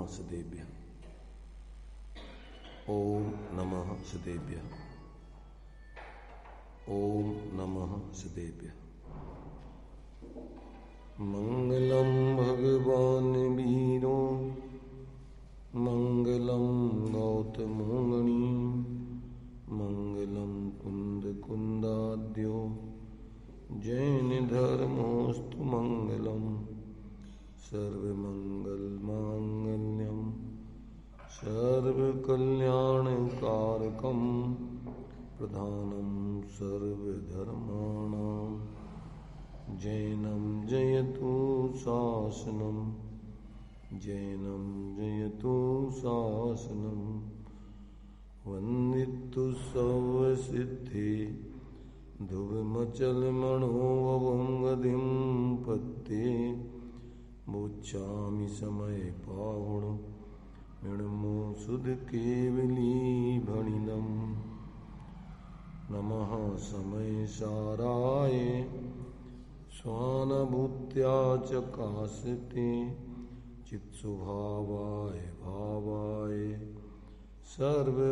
सदेभ्यः। ओम नमः सदेभ्यः। ओम नमः सदेभ्यः। मंगलम भगवान वीरो मंगलम गौतमोगणी मंगलम कुंद कुंदाद्यो जैन धर्मोस्तु मंगलम सर्वमंगल मांगल्यम सर्वकल्याणकारकम प्रधानम सर्वधर्माणां जैनम जयतु शासनम जैनम जयतु शासनम वंदितु सर्वसिद्धि ध्रुवमचलमणोऽवं गतिं पत्ते मोक्षामि समय पावण मृण्मो सुध केवली भणिनम नमः समय साराय स्वानुभूत्या चकाशते चित्स्वभावाय भावाय सर्वभावान्तरच्छिदे।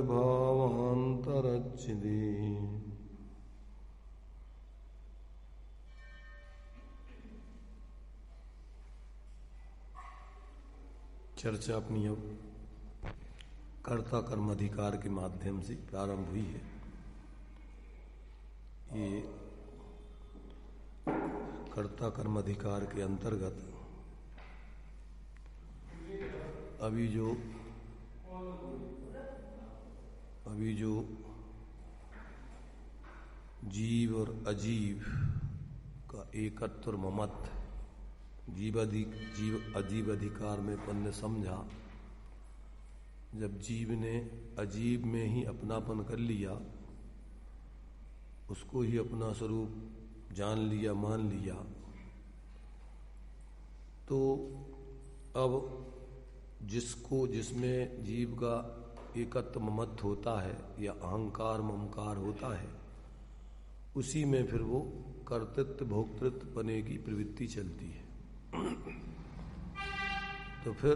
चर्चा अपनी अब कर्ता कर्म अधिकार के माध्यम से प्रारंभ हुई है। ये कर्ता कर्म अधिकार के अंतर्गत अभी जो जीव और अजीव का एकत्व और ममत्व जीव अजीव अधिकार में अपन ने समझा। जब जीव ने अजीव में ही अपनापन कर लिया, उसको ही अपना स्वरूप जान लिया, मान लिया, तो अब जिसमें जीव का एकत्व ममत्व होता है या अहंकार ममकार होता है, उसी में फिर वो कर्तृत्व भोक्तृत्व बने की प्रवृत्ति चलती है। तो फिर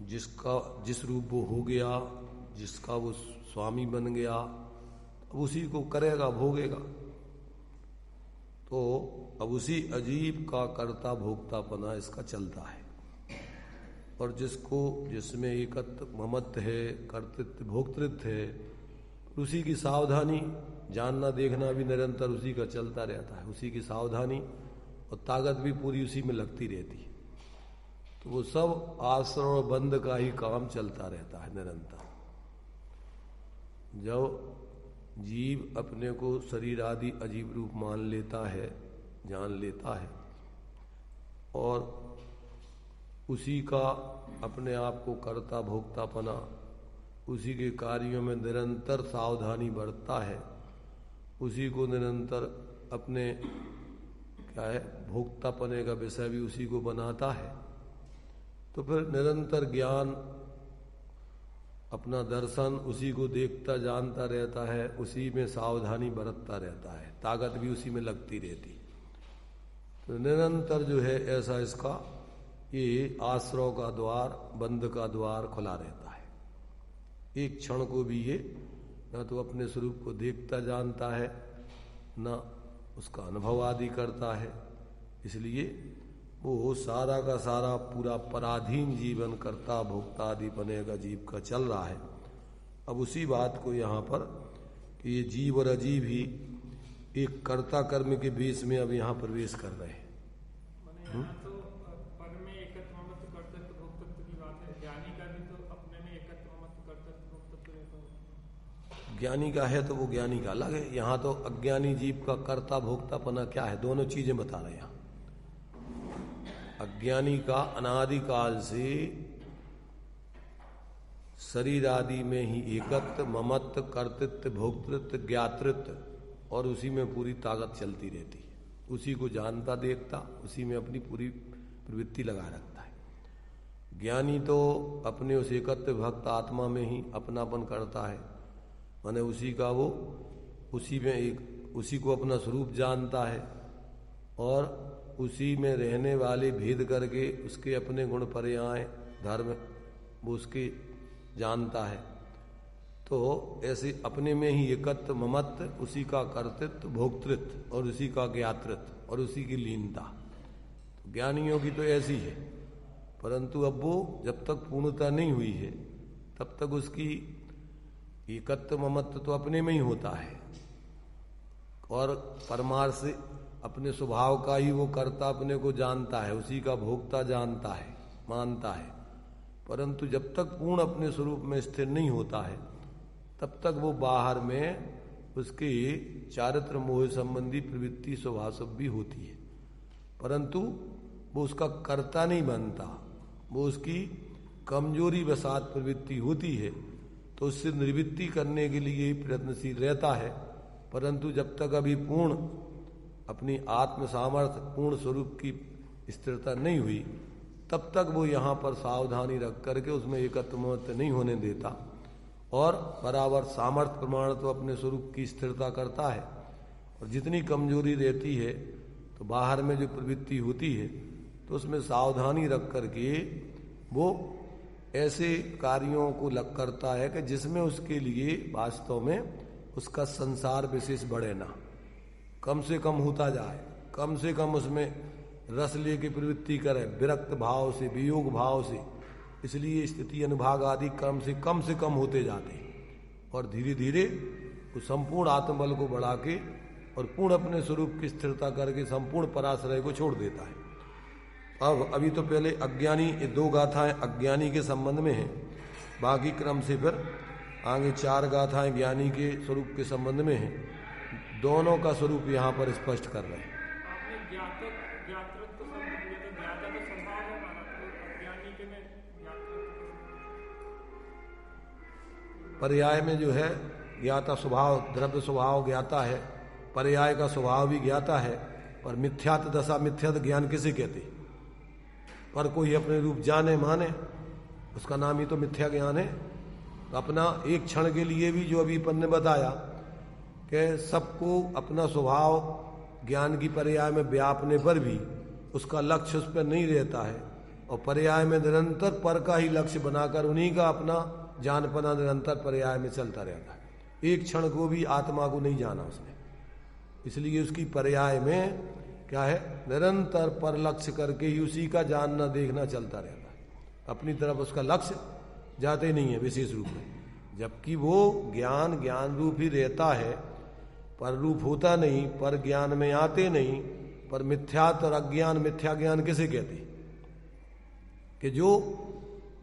जिस रूप वो हो गया, जिसका वो स्वामी बन गया, अब उसी को करेगा, भोगेगा। तो अब उसी अजीब का कर्ता भोक्तापना इसका चलता है। और जिसमें एकत्व ममत्व है, कर्तृत्व भोक्तृत्व है, उसी की सावधानी जानना देखना भी निरंतर उसी का चलता रहता है। उसी की सावधानी और ताकत भी पूरी उसी में लगती रहती है। तो वो सब आश्रय और बंध का ही काम चलता रहता है निरंतर। जब जीव अपने को शरीर आदि अजीब रूप मान लेता है, जान लेता है, और उसी का अपने आप को कर्ता भोक्तापना, उसी के कार्यों में निरंतर सावधानी बरतता है, उसी को निरंतर अपने भोक्तापने का विषय भी उसी को बनाता है, तो फिर निरंतर ज्ञान, अपना दर्शन उसी को देखता जानता रहता है, उसी में सावधानी बरतता रहता है, ताकत भी उसी में लगती रहती। तो निरंतर जो है ऐसा इसका ये आश्रय का द्वार, बंध का द्वार खुला रहता है। एक क्षण को भी ये न तो अपने स्वरूप को देखता जानता है, न उसका अनुभव आदि करता है। इसलिए वो सारा का सारा पूरा पराधीन जीवन कर्ता भोक्ता आदि बनेगा जीव का चल रहा है। अब उसी बात को यहाँ पर कि ये जीव और अजीव ही एक कर्ता कर्म के बीच में अब यहाँ प्रवेश कर रहे हैं। ज्ञानी का है तो वो ज्ञानी का अलग है। यहाँ तो अज्ञानी जीव का कर्ता भोक्तापना क्या है, दोनों चीजें बता रहे हैं यहाँ। अज्ञानी का अनादिकाल से शरीर आदि में ही एकत्व ममत्व कर्तृत्व भोक्तृत्व ज्ञातृत्व, और उसी में पूरी ताकत चलती रहती है। उसी को जानता देखता, उसी में अपनी पूरी प्रवृत्ति लगा रखता है। ज्ञानी तो अपने उस एकत्व भक्त आत्मा में ही अपनापन करता है, माने उसी का वो उसी में उसी को अपना स्वरूप जानता है, और उसी में रहने वाले भेद करके उसके अपने गुण पर्याय धर्म वो उसके जानता है। तो ऐसे अपने में ही एकत्व ममत्व, उसी का कर्तृत्व भोक्तृत्व और उसी का ज्ञातृत्व और उसी की लीनता, तो ज्ञानियों की तो ऐसी है। परंतु अब वो जब तक पूर्णता नहीं हुई है तब तक उसकी एकत्व ममत्व तो अपने में ही होता है और परमार्थ से अपने स्वभाव का ही वो कर्ता अपने को जानता है, उसी का भोक्ता जानता है, मानता है। परंतु जब तक पूर्ण अपने स्वरूप में स्थिर नहीं होता है तब तक वो बाहर में उसकी चारित्र मोह संबंधी प्रवृत्ति स्वभाव सब भी होती है, परंतु वो उसका कर्ता नहीं बनता। वो उसकी कमजोरी वसात प्रवृत्ति होती है तो उससे निवृत्ति करने के लिए प्रयत्नशील रहता है। परंतु जब तक अभी पूर्ण अपनी आत्म सामर्थ्य पूर्ण स्वरूप की स्थिरता नहीं हुई तब तक वो यहाँ पर सावधानी रख करके उसमें एकत्व नहीं होने देता और बराबर सामर्थ्य प्रमाण तो अपने स्वरूप की स्थिरता करता है। और जितनी कमजोरी रहती है तो बाहर में जो प्रवृत्ति होती है तो उसमें सावधानी रख करके वो ऐसे कार्यों को लग करता है कि जिसमें उसके लिए वास्तव में उसका संसार विशेष बढ़े ना, कम से कम होता जाए, कम से कम उसमें रस लेके प्रवृत्ति करे विरक्त भाव से, वियोग भाव से। इसलिए स्थिति अनुभाग आदि कर्म से कम होते जाते हैं और धीरे धीरे वो संपूर्ण आत्मबल को बढ़ा के और पूर्ण अपने स्वरूप की स्थिरता करके संपूर्ण पराश्रय को छोड़ देता है। अब अभी तो पहले अज्ञानी, ये 2 गाथाएं अज्ञानी के संबंध में हैं, बाकी क्रम से फिर आगे 4 गाथाएं ज्ञानी के स्वरूप के संबंध में हैं। दोनों का स्वरूप यहाँ पर स्पष्ट कर रहे हैं। पर्याय में जो है ज्ञाता स्वभाव, द्रव्य स्वभाव ज्ञाता है, पर्याय का स्वभाव भी ज्ञाता है। पर मिथ्यात्व दशा, मिथ्यात्व ज्ञान किसे कहते? पर कोई अपने रूप जाने माने उसका नाम ही तो मिथ्या ज्ञान है। तो अपना एक क्षण के लिए भी जो अभी अपन ने बताया कि सबको अपना स्वभाव ज्ञान की पर्याय में व्यापने पर भी उसका लक्ष्य उस पर नहीं रहता है और पर्याय में निरंतर पर का ही लक्ष्य बनाकर उन्हीं का अपना जानपना निरंतर पर्याय में चलता रहता है। एक क्षण को भी आत्मा को नहीं जाना उसने, इसलिए उसकी पर्याय में क्या है, निरंतर पर लक्ष्य करके ही उसी का जानना देखना चलता रहता है। अपनी तरफ उसका लक्ष्य जाते नहीं है विशेष रूप में, जबकि वो ज्ञान रूप ही रहता है, पर रूप होता नहीं, पर ज्ञान में आते नहीं। पर मिथ्यात और अज्ञान, मिथ्या ज्ञान किसे कहते? कि जो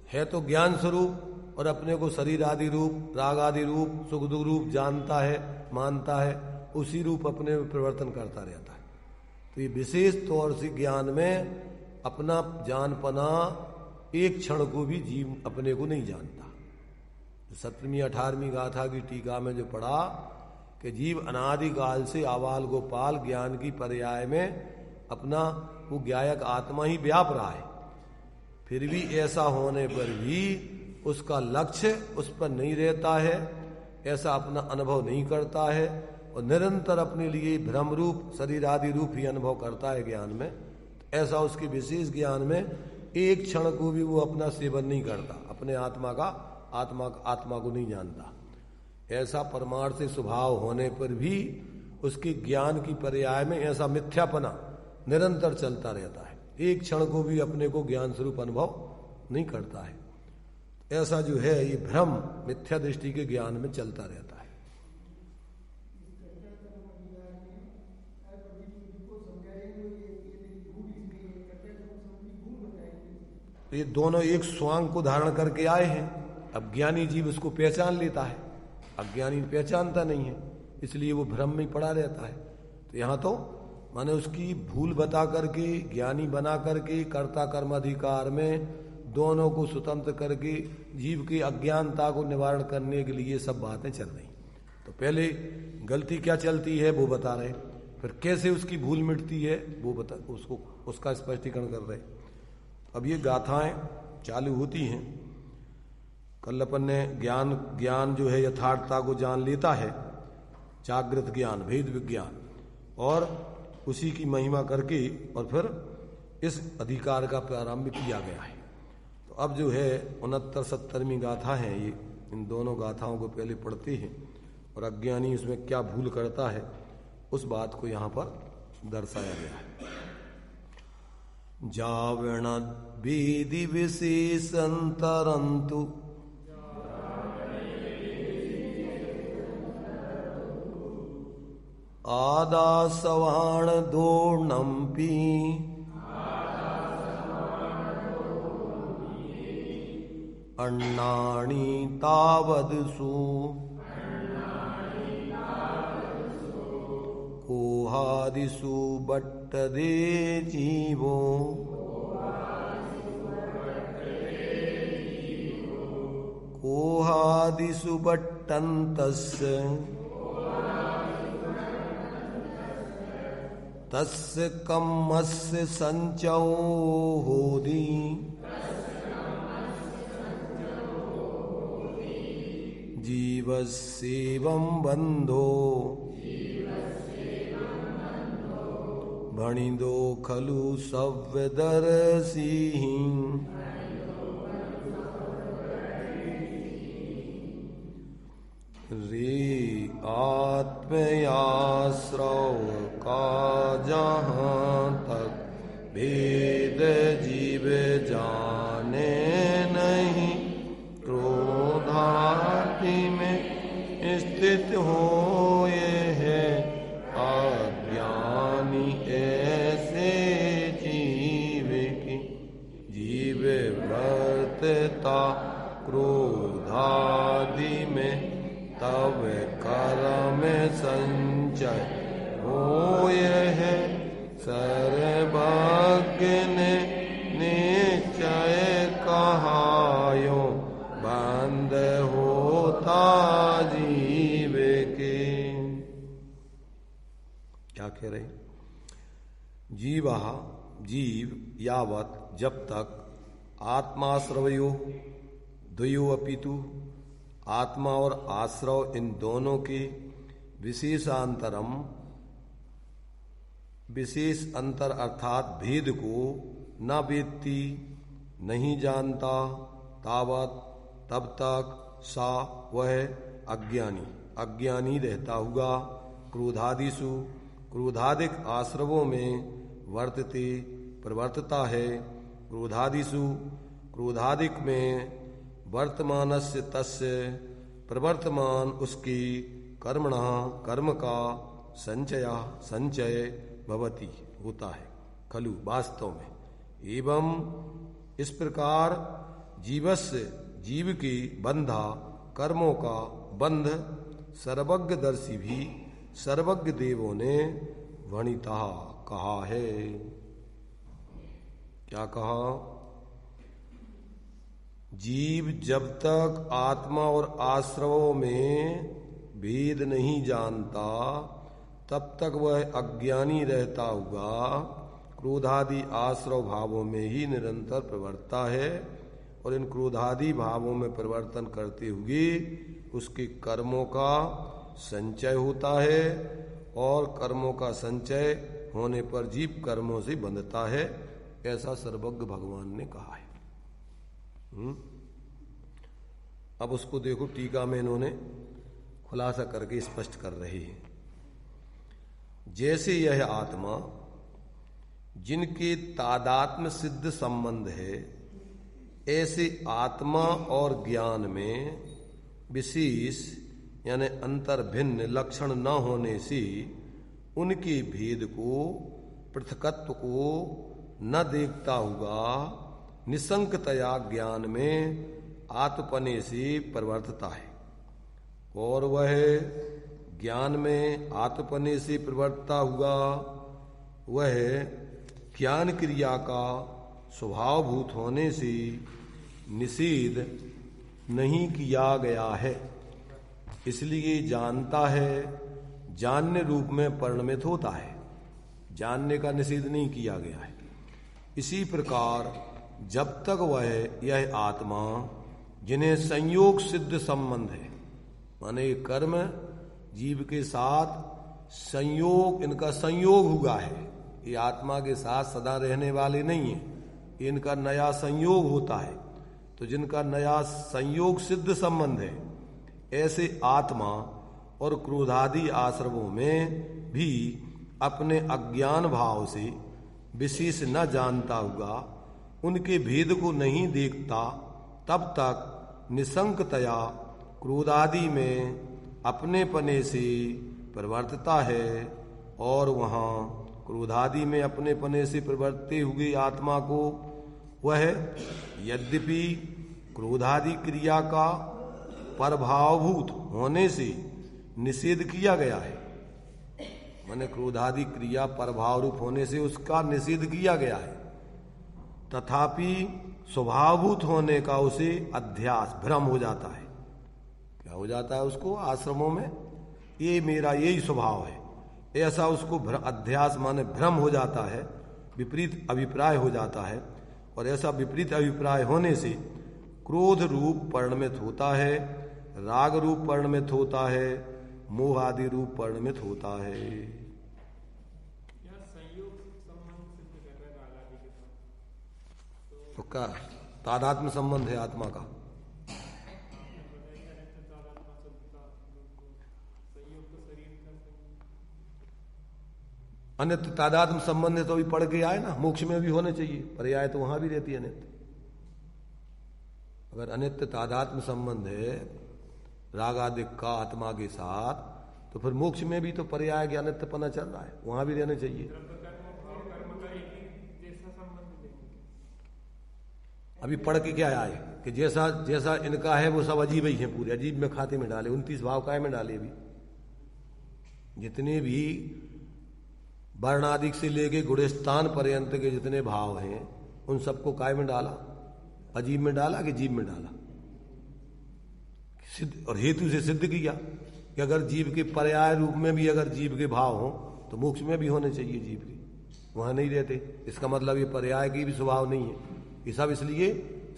है तो ज्ञान स्वरूप और अपने को शरीर आदि रूप, राग आदि रूप, सुख दुख रूप जानता है, मानता है, उसी रूप अपने में परिवर्तन करता रहता है। तो ये विशेष तौर से ज्ञान में अपना जानपना एक क्षण को भी जीव अपने को नहीं जानता। 17वीं 18वीं गाथा की टीका में जो पढ़ा कि जीव अनादिकाल से आवाल गोपाल ज्ञान की पर्याय में अपना वो ज्ञायक आत्मा ही व्याप रहा है, फिर भी ऐसा होने पर भी उसका लक्ष्य उस पर नहीं रहता है, ऐसा अपना अनुभव नहीं करता है और निरंतर अपने लिए भ्रम रूप शरीर आदि रूप ही अनुभव करता है ज्ञान में। तो ऐसा उसके विशेष ज्ञान में एक क्षण को भी वो अपना सेवन नहीं करता, अपने आत्मा को नहीं जानता। ऐसा परमार्थ से स्वभाव होने पर भी उसके ज्ञान की पर्याय में ऐसा मिथ्यापना निरंतर चलता रहता है, एक क्षण को भी अपने को ज्ञान स्वरूप अनुभव नहीं करता है। ऐसा जो है ये भ्रम मिथ्या दृष्टि के ज्ञान में चलता रहता है। तो ये दोनों एक स्वांग को धारण करके आए हैं। अब ज्ञानी जीव उसको पहचान लेता है, अज्ञानी पहचानता नहीं है, इसलिए वो भ्रम में पड़ा रहता है। तो यहाँ तो माने उसकी भूल बता करके ज्ञानी बना करके कर्ता कर्म अधिकार में दोनों को स्वतंत्र करके जीव की अज्ञानता को निवारण करने के लिए सब बातें चल रही। तो पहले गलती क्या चलती है वो बता रहे, फिर कैसे उसकी भूल मिटती है वो बता, उसका स्पष्टीकरण कर रहे। अब ये गाथाएं चालू होती हैं। कल अपन ने ज्ञान जो है यथार्थता को जान लेता है, जागृत ज्ञान, भेद विज्ञान, और उसी की महिमा करके और फिर इस अधिकार का प्रारंभ किया गया है। तो अब जो है 69-70वीं गाथा है ये, इन दोनों गाथाओं को पहले पढ़ते हैं और अज्ञानी उसमें क्या भूल करता है उस बात को यहाँ पर दर्शाया गया है। जावण विधि विशेषंतरंतु आदासवाण दोर्णम्पी अन्नानि तावदसु कोहादिषु बट्टदे जीवो कोहादिषु बट्टन्तस्य तस्य कम्मस्य संचयो होदि जीवस्येवं बन्धो भणिदो खलु सव्यदर्शिः रे आत्मयाश्रव का जहाँ तक भेद जीव जाने नहीं, क्रोधादि में स्थित हो ये है अज्ञानी ऐसे जीव की। जीव वर्तता क्रोधादि में तब कर्म संचय हो है, सर्वज्ञ ने निश्चय कहायो बंद होता जीव के। क्या कह रहे? जीवा जीव यावत जब तक आत्माश्रवयो द्वयो अपितु आत्मा और आश्रव इन दोनों की विशेषांतरम विशेष अंतर अर्थात भेद को न वेत्ति नहीं जानता, तावत तब तक सा वह अज्ञानी रहता हुआ क्रोधादिषु क्रोधादिक आश्रवों में वर्तते प्रवर्तता है। क्रोधादिषु क्रोधादिक में वर्तमानस्य तस्य प्रवर्तमान उसकी कर्मणा कर्म का संचय भवति होता है खलु वास्तव में। एवं इस प्रकार जीवस्य जीव की बंधा कर्मों का बंध सर्वज्ञदर्शी भी सर्वज्ञ देवों ने वणिता कहा है। क्या कहा? जीव जब तक आत्मा और आश्रवों में भेद नहीं जानता तब तक वह अज्ञानी रहता हुआ क्रोधादि आश्रव भावों में ही निरंतर प्रवर्तता है और इन क्रोधादि भावों में परिवर्तन करते हुए उसके कर्मों का संचय होता है और कर्मों का संचय होने पर जीव कर्मों से बंधता है, ऐसा सर्वज्ञ भगवान ने कहा है। अब उसको देखो टीका में इन्होंने खुलासा करके स्पष्ट कर रहे हैं। जैसे यह आत्मा जिनके तादात्म्य सिद्ध संबंध है, ऐसे आत्मा और ज्ञान में विशेष यानी अंतर भिन्न लक्षण न होने से उनके भेद को पृथकत्व को न देखता हुआ निसंकतया ज्ञान में आत्मपने से परिवर्तता है और वह ज्ञान में आत्मपने से परिवर्तता हुआ वह ज्ञान क्रिया का स्वभावभूत होने से निषेध नहीं किया गया है, इसलिए जानता है, जानने रूप में परिणमित होता है, जानने का निषेध नहीं किया गया है। इसी प्रकार जब तक वह यह आत्मा जिन्हें संयोग सिद्ध संबंध है, माने कर्म जीव के साथ संयोग, इनका संयोग हुआ है, ये आत्मा के साथ सदा रहने वाले नहीं है, इनका नया संयोग होता है तो जिनका नया संयोग सिद्ध संबंध है, ऐसे आत्मा और क्रोधादि आश्रमों में भी अपने अज्ञान भाव से विशेष न जानता हुआ उनके भेद को नहीं देखता, तब तक निसंकतया क्रोधादि में अपने पने से प्रवर्तता है। और वहाँ क्रोधादि में अपने पने से प्रवर्तते हुए आत्मा को वह यद्यपि क्रोधादि क्रिया का परभावभूत होने से निषेध किया गया है, माने क्रोधादि क्रिया परभाव रूप होने से उसका निषेध किया गया है, तथापि स्वभावभूत होने का उसे अध्यास भ्रम हो जाता है। क्या हो जाता है उसको? आश्रमों में ये मेरा यही स्वभाव है, ऐसा उसको अध्यास माने भ्रम हो जाता है, विपरीत अभिप्राय हो जाता है। और ऐसा विपरीत अभिप्राय होने से क्रोध रूप परिणमित होता है, राग रूप परिणमित होता है, मोह आदि रूप परिणमित होता है। तो क्या तादात्म्य संबंध है आत्मा का? अनित्य तादात्म्य संबंध है तो भी पढ़ के आए ना, मोक्ष में भी होने चाहिए, पर्याय तो वहां भी रहती है अनित्य। अगर अनित्य तादात्म्य संबंध है राग आदि का आत्मा के साथ, तो फिर मोक्ष में भी तो पर्याय के अनित्यपना चल रहा है, वहां भी रहने चाहिए। अभी पढ़ के क्या आए कि जैसा जैसा इनका है वो सब अजीब ही है, पूरे अजीब में खाते में डाले, 29 भाव काय में डाले। अभी जितने भी वर्णादिक से लेके गुणस्थान पर्यंत के जितने भाव हैं उन सबको काय में डाला? अजीब में डाला कि जीव में डाला? सिद्ध और हेतु से सिद्ध किया कि अगर जीव के पर्याय रूप में भी अगर जीव के भाव हो तो मोक्ष में भी होने चाहिए जीव के, वहां नहीं रहते। इसका मतलब ये पर्याय की भी स्वभाव नहीं है, ये सब इसलिए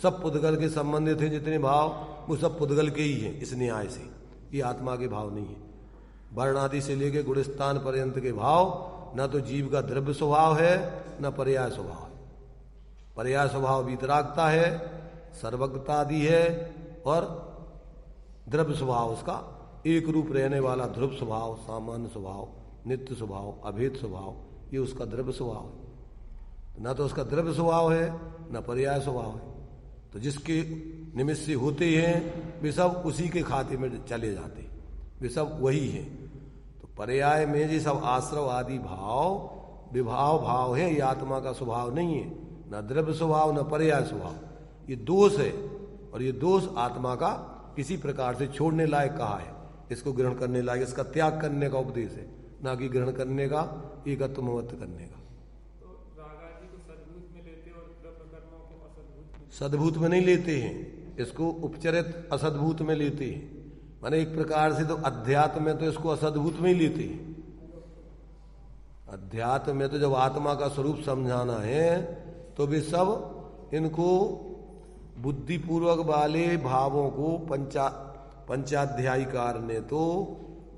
सब पुद्गल के संबंधित हैं, जितने भाव वो सब पुद्गल के ही हैं इस न्याय से, ये आत्मा के भाव नहीं है। वर्ण आदि से लेके गुणस्थान पर्यंत के भाव न तो जीव का द्रव्य स्वभाव है न पर्याय स्वभाव है। पर्याय स्वभाव वीतरागता है, सर्वज्ञता आदि है, और द्रव्य स्वभाव उसका एक रूप रहने वाला ध्रुव स्वभाव, सामान्य स्वभाव, नित्य स्वभाव, अभेद स्वभाव, ये उसका द्रव्य स्वभाव है। न तो उसका द्रव्य स्वभाव है न पर्याय स्वभाव है। तो जिसके निमित्त से होते हैं वे सब उसी के खाते में चले जाते, वे सब वही हैं। तो पर्याय में ये सब आश्रव आदि भाव विभाव भाव है, ये आत्मा का स्वभाव नहीं है, न द्रव्य स्वभाव न पर्याय स्वभाव। ये दोष है, और ये दोष आत्मा का किसी प्रकार से छोड़ने लायक कहा है, इसको ग्रहण करने लायक, इसका त्याग करने का उपदेश है, ना कि ग्रहण करने का, एकत्व ममत्व करने का। सद्भूत में नहीं लेते हैं, इसको उपचरित असद्भूत में लेते हैं। माने एक प्रकार से तो अध्यात्म में तो इसको असद्भूत में ही लेते हैं। अध्यात्म में तो जब आत्मा का स्वरूप समझाना है तो वे सब इनको बुद्धिपूर्वक वाले भावों को पंचाध्यायीकार ने तो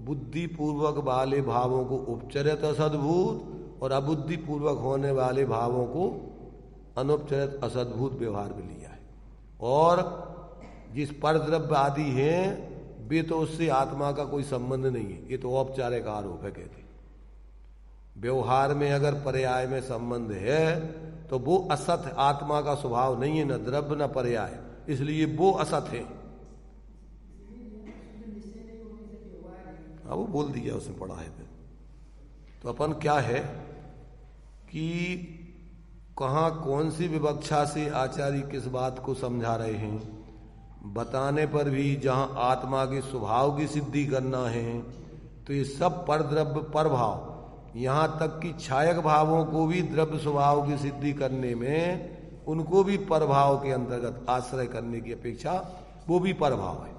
बुद्धिपूर्वक वाले भावों को उपचरित असद्भूत और अबुद्धिपूर्वक होने वाले भावों को अनुपचरित असद्भूत व्यवहार में लिया है। और जिस परद्रव्य आदि हैं वे तो उससे आत्मा का कोई संबंध नहीं है, ये तो औपचारिक आरोप है। कहते व्यवहार में अगर पर्याय में संबंध है तो वो असत आत्मा का स्वभाव नहीं है, न द्रव्य न पर्याय, इसलिए वो असत है। हाँ वो बोल दिया, उसने पढ़ा है। फिर तो अपन क्या है कि कहाँ कौन सी विवक्षा से आचार्य किस बात को समझा रहे हैं, बताने पर भी जहां आत्मा के स्वभाव की सिद्धि करना है तो ये सब पर द्रव्य पर भाव, यहां तक कि छायक भावों को भी द्रव्य स्वभाव की सिद्धि करने में उनको भी परभाव के अंतर्गत आश्रय करने की अपेक्षा वो भी परभाव है।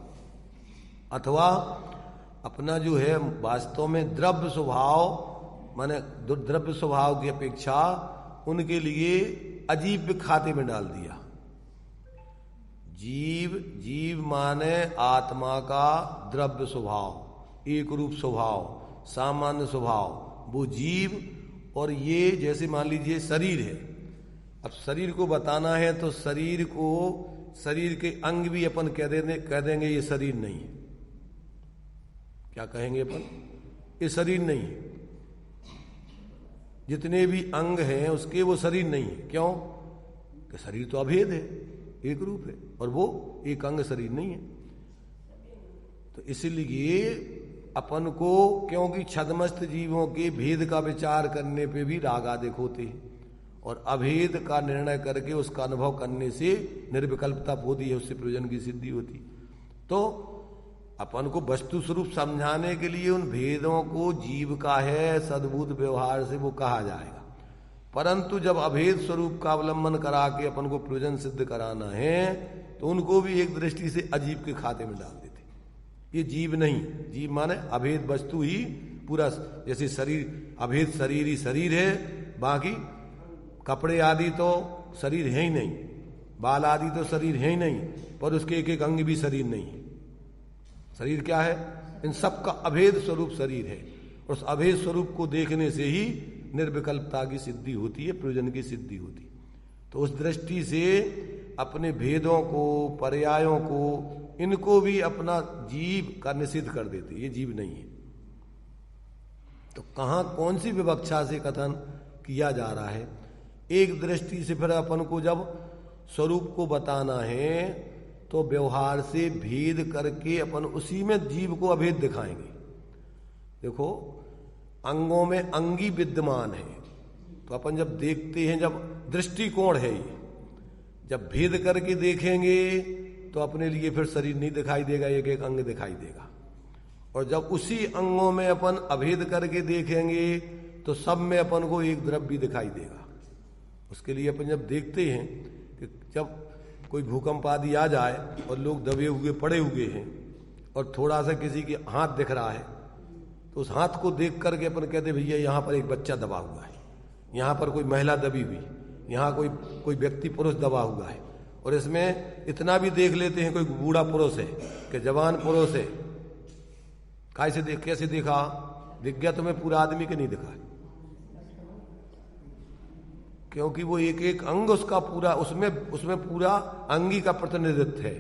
अथवा अपना जो है वास्तव में द्रव्य स्वभाव माने द्रव्य स्वभाव की अपेक्षा उनके लिए अजीब खाते में डाल दिया। जीव माने आत्मा का द्रव्य स्वभाव, एक रूप स्वभाव, सामान्य स्वभाव, वो जीव। और ये जैसे मान लीजिए शरीर है, अब शरीर को बताना है तो शरीर को शरीर के अंग भी अपन कह देंगे ये शरीर नहीं है। क्या कहेंगे अपन? ये शरीर नहीं है। जितने भी अंग हैं उसके वो शरीर नहीं है। क्यों? कि शरीर तो अभेद है, एक रूप है, और वो एक अंग शरीर नहीं है। तो इसलिए अपन को, क्योंकि छद्मस्त जीवों के भेद का विचार करने पे भी राग आदि होते हैं, और अभेद का निर्णय करके उसका अनुभव करने से निर्विकल्पता होती है, उससे प्रयोजन की सिद्धि होती। तो अपन को वस्तु स्वरूप समझाने के लिए उन भेदों को जीव का है सद्भूत व्यवहार से वो कहा जाएगा। परंतु जब अभेद स्वरूप का अवलंबन करा के अपन को प्रयोजन सिद्ध कराना है तो उनको भी एक दृष्टि से अजीब के खाते में डाल देते। ये जीव नहीं, जीव माने अभेद वस्तु ही पूरा। जैसे शरीर, अभेद शरीर ही शरीर है, बाकी कपड़े आदि तो शरीर है ही नहीं, बाल आदि तो शरीर है ही नहीं, पर उसके एक एक अंग भी शरीर नहीं है। शरीर क्या है? इन सब का अभेद स्वरूप शरीर है। और उस अभेद स्वरूप को देखने से ही निर्विकल्पता की सिद्धि होती है, प्रयोजन की सिद्धि होती है। तो उस दृष्टि से अपने भेदों को, पर्यायों को, इनको भी अपना जीव का निषेध कर देते, ये जीव नहीं है। तो कहां कौन सी विवक्षा से कथन किया जा रहा है? एक दृष्टि से फिर अपन को जब स्वरूप को बताना है तो व्यवहार से भेद करके अपन उसी में जीव को अभेद दिखाएंगे। देखो, अंगों में अंगी विद्यमान है, तो अपन जब देखते हैं, जब दृष्टिकोण है ये, जब भेद करके देखेंगे तो अपने लिए फिर शरीर नहीं दिखाई देगा, एक एक अंग दिखाई देगा। और जब उसी अंगों में अपन अभेद करके देखेंगे तो सब में अपन को एक द्रव्य दिखाई देगा। उसके लिए अपन जब देखते हैं कि जब कोई भूकंप आदि आ जाए और लोग दबे हुए पड़े हुए हैं और थोड़ा सा किसी के हाथ दिख रहा है, तो उस हाथ को देख करके अपन कहते भैया यहाँ पर एक बच्चा दबा हुआ है, यहाँ पर कोई महिला दबी हुई, यहाँ कोई व्यक्ति पुरुष दबा हुआ है। और इसमें इतना भी देख लेते हैं कोई बूढ़ा पुरुष है कि जवान पुरुष है, कैसे देखा? दिख गया तुम्हें, पूरा आदमी के नहीं दिखा, क्योंकि वो एक एक अंग उसका पूरा, उसमें पूरा अंगी का प्रतिनिधित्व है।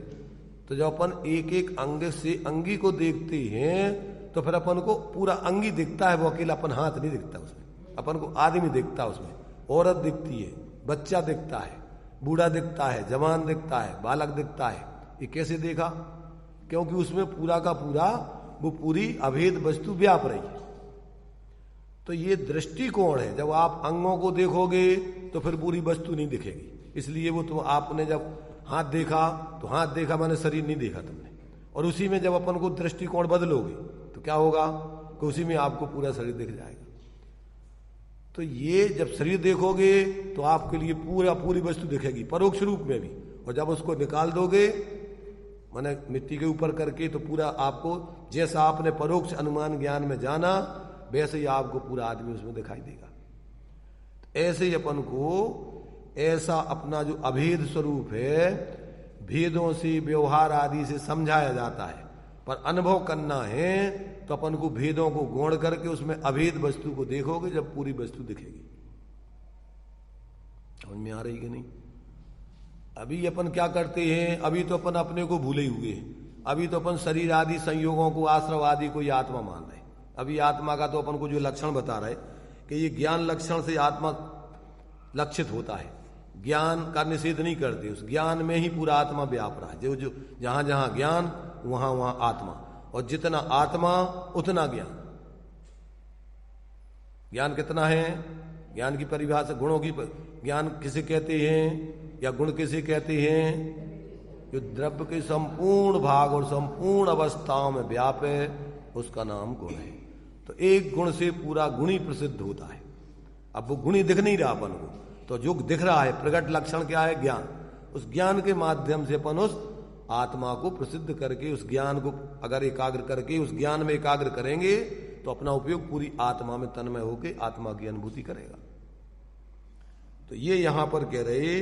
तो जब अपन एक एक अंग से अंगी को देखते हैं तो फिर अपन को पूरा अंगी दिखता है, वो अकेला अपन हाथ नहीं दिखता उसमें, अपन को आदमी दिखता है उसमें, औरत दिखती है, बच्चा दिखता है, बूढ़ा दिखता है, जवान दिखता है, बालक दिखता है। ये कैसे देखा? क्योंकि उसमें पूरा का पूरा वो पूरी अभेद वस्तु व्याप रही है। तो ये दृष्टिकोण है। जब आप अंगों को देखोगे तो फिर पूरी वस्तु नहीं दिखेगी। इसलिए वो तो आपने जब हाथ देखा तो हाथ देखा माने शरीर नहीं देखा तुमने, और उसी में जब अपन को दृष्टिकोण बदलोगे तो क्या होगा कि उसी में आपको पूरा शरीर दिख जाएगा। तो ये जब शरीर देखोगे तो आपके लिए पूरी वस्तु दिखेगी परोक्ष रूप में भी, और जब उसको निकाल दोगे माने मिट्टी के ऊपर करके तो पूरा आपको, जैसा आपने परोक्ष अनुमान ज्ञान में जाना वैसे ही आपको पूरा आदमी उसमें दिखाई देगा। ऐसे ही अपन को ऐसा अपना जो अभेद स्वरूप है भेदों से, व्यवहार आदि से समझाया जाता है, पर अनुभव करना है तो अपन को भेदों को गौण करके उसमें अभेद वस्तु को देखोगे जब पूरी वस्तु दिखेगी। समझ में आ रही कि नहीं? अभी अपन क्या करते हैं? अभी तो अपन अपने को भूले हुए हैं। अभी तो अपन शरीर आदि संयोगों को, आश्रव आदि को ये आत्मा मान रहे। अभी आत्मा का तो अपन को जो लक्षण बता रहे कि ये ज्ञान लक्षण से आत्मा लक्षित होता है, ज्ञान का निषेध नहीं करते, उस ज्ञान में ही पूरा आत्मा व्याप रहा है। जो जहां जहां ज्ञान वहां वहां आत्मा, और जितना आत्मा उतना ज्ञान। ज्ञान कितना है? ज्ञान की परिभाषा, गुणों की ज्ञान किसे कहते हैं या गुण किसे कहते हैं? जो द्रव्य के संपूर्ण भाग और संपूर्ण अवस्थाओं में व्याप है उसका नाम गुण है। तो एक गुण से पूरा गुणी प्रसिद्ध होता है। अब वो गुणी दिख नहीं रहा अपन को, तो जो दिख रहा है प्रकट लक्षण क्या है? ज्ञान। उस ज्ञान के माध्यम से अपन उस आत्मा को प्रसिद्ध करके, उस ज्ञान को अगर एकाग्र करके उस ज्ञान में एकाग्र करेंगे तो अपना उपयोग पूरी आत्मा में तन्मय होकर आत्मा की अनुभूति करेगा। तो ये यहां पर कह रहे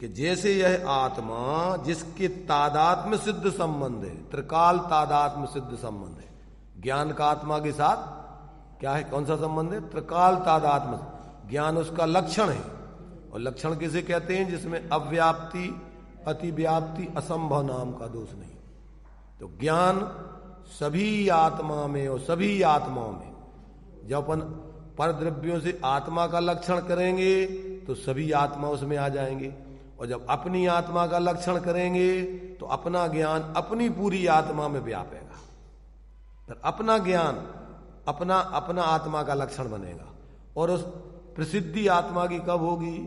कि जैसे यह आत्मा जिसके तादात्म्य सिद्ध संबंध है, त्रिकाल तादात्म्य सिद्ध संबंध है, ज्ञान का आत्मा के साथ क्या है? कौन सा संबंध है? त्रिकाल तादात्म्य। ज्ञान उसका लक्षण है, और लक्षण किसे कहते हैं? जिसमें अव्याप्ति, अति व्याप्ति असंभव नाम का दोष नहीं। तो ज्ञान सभी आत्मा में और सभी आत्माओं में, जब अपन पर द्रव्यों से आत्मा का लक्षण करेंगे तो सभी आत्मा उसमें आ जाएंगे, और जब अपनी आत्मा का लक्षण करेंगे तो अपना ज्ञान अपनी पूरी आत्मा में व्यापेगा। फिर अपना ज्ञान अपना अपना आत्मा का लक्षण बनेगा। और उस प्रसिद्धि आत्मा की कब होगी?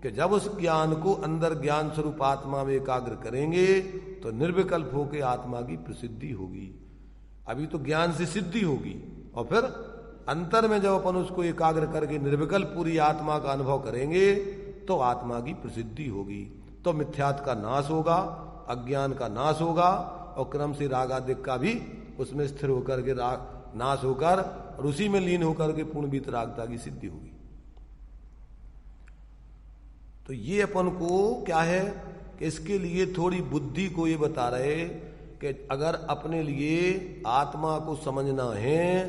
कि जब उस ज्ञान को अंदर ज्ञान स्वरूप आत्मा में एकाग्र करेंगे तो निर्विकल्प होकर आत्मा की प्रसिद्धि होगी। अभी तो ज्ञान से सिद्धि होगी, और फिर अंतर में जब अपन उसको एकाग्र करके निर्विकल्प पूरी आत्मा का अनुभव करेंगे तो आत्मा की प्रसिद्धि होगी। तो मिथ्यात्व का नाश होगा, अज्ञान का नाश होगा, और क्रम से रागादिक का भी उसमें स्थिर होकर के नाश होकर और उसी में लीन होकर के पूर्ण वीतरागता की सिद्धि होगी। तो ये अपन को क्या है कि इसके लिए थोड़ी बुद्धि को ये बता रहे कि अगर अपने लिए आत्मा को समझना है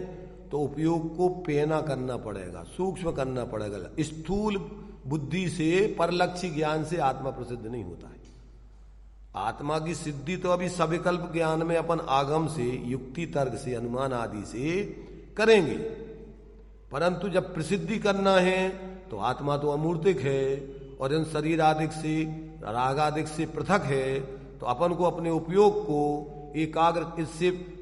तो उपयोग को पेना करना पड़ेगा, सूक्ष्म करना पड़ेगा। स्थूल बुद्धि से परलक्षी ज्ञान से आत्मा प्रसिद्ध नहीं होता है। आत्मा की सिद्धि तो अभी सविकल्प ज्ञान में अपन आगम से, युक्ति तर्क से, अनुमान आदि से करेंगे, परंतु जब प्रसिद्धि करना है तो आत्मा तो अमूर्तिक है और इन शरीर आदिक से, रागादिक से पृथक है। तो अपन को अपने उपयोग को एकाग्र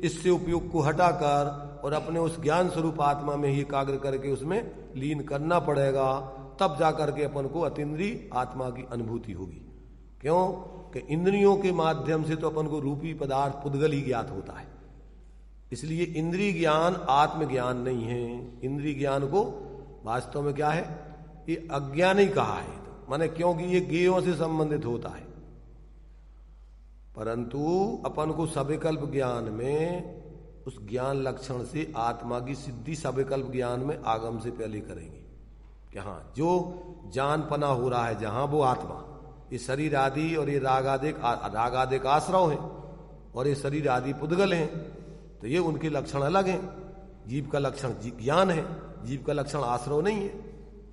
इससे उपयोग को हटाकर और अपने उस ज्ञान स्वरूप आत्मा में ही एकाग्र करके उसमें लीन करना पड़ेगा, तब जाकर के अपन को अतीन्द्रिय आत्मा की अनुभूति होगी। क्यों कि इंद्रियों के माध्यम से तो अपन को रूपी पदार्थ पुद्गल ही ज्ञात होता है, इसलिए इंद्रिय ज्ञान आत्मज्ञान नहीं है। इंद्रिय ज्ञान को वास्तव में क्या है, ये अज्ञान ही कहा है, माने क्योंकि ये ज्ञेयों से संबंधित होता है। परंतु अपन को सविकल्प ज्ञान में उस ज्ञान लक्षण से आत्मा की सिद्धि सविकल्प ज्ञान में आगम से पहले करेंगे कि हाँ, जो जान पना हो रहा है जहां वो आत्मा, ये शरीर आदि और ये रागादिक आश्रव हैं और ये शरीर आदि पुद्गल हैं, तो ये उनके लक्षण अलग हैं। जीव का लक्षण ज्ञान है, जीव का लक्षण आश्रव नहीं है।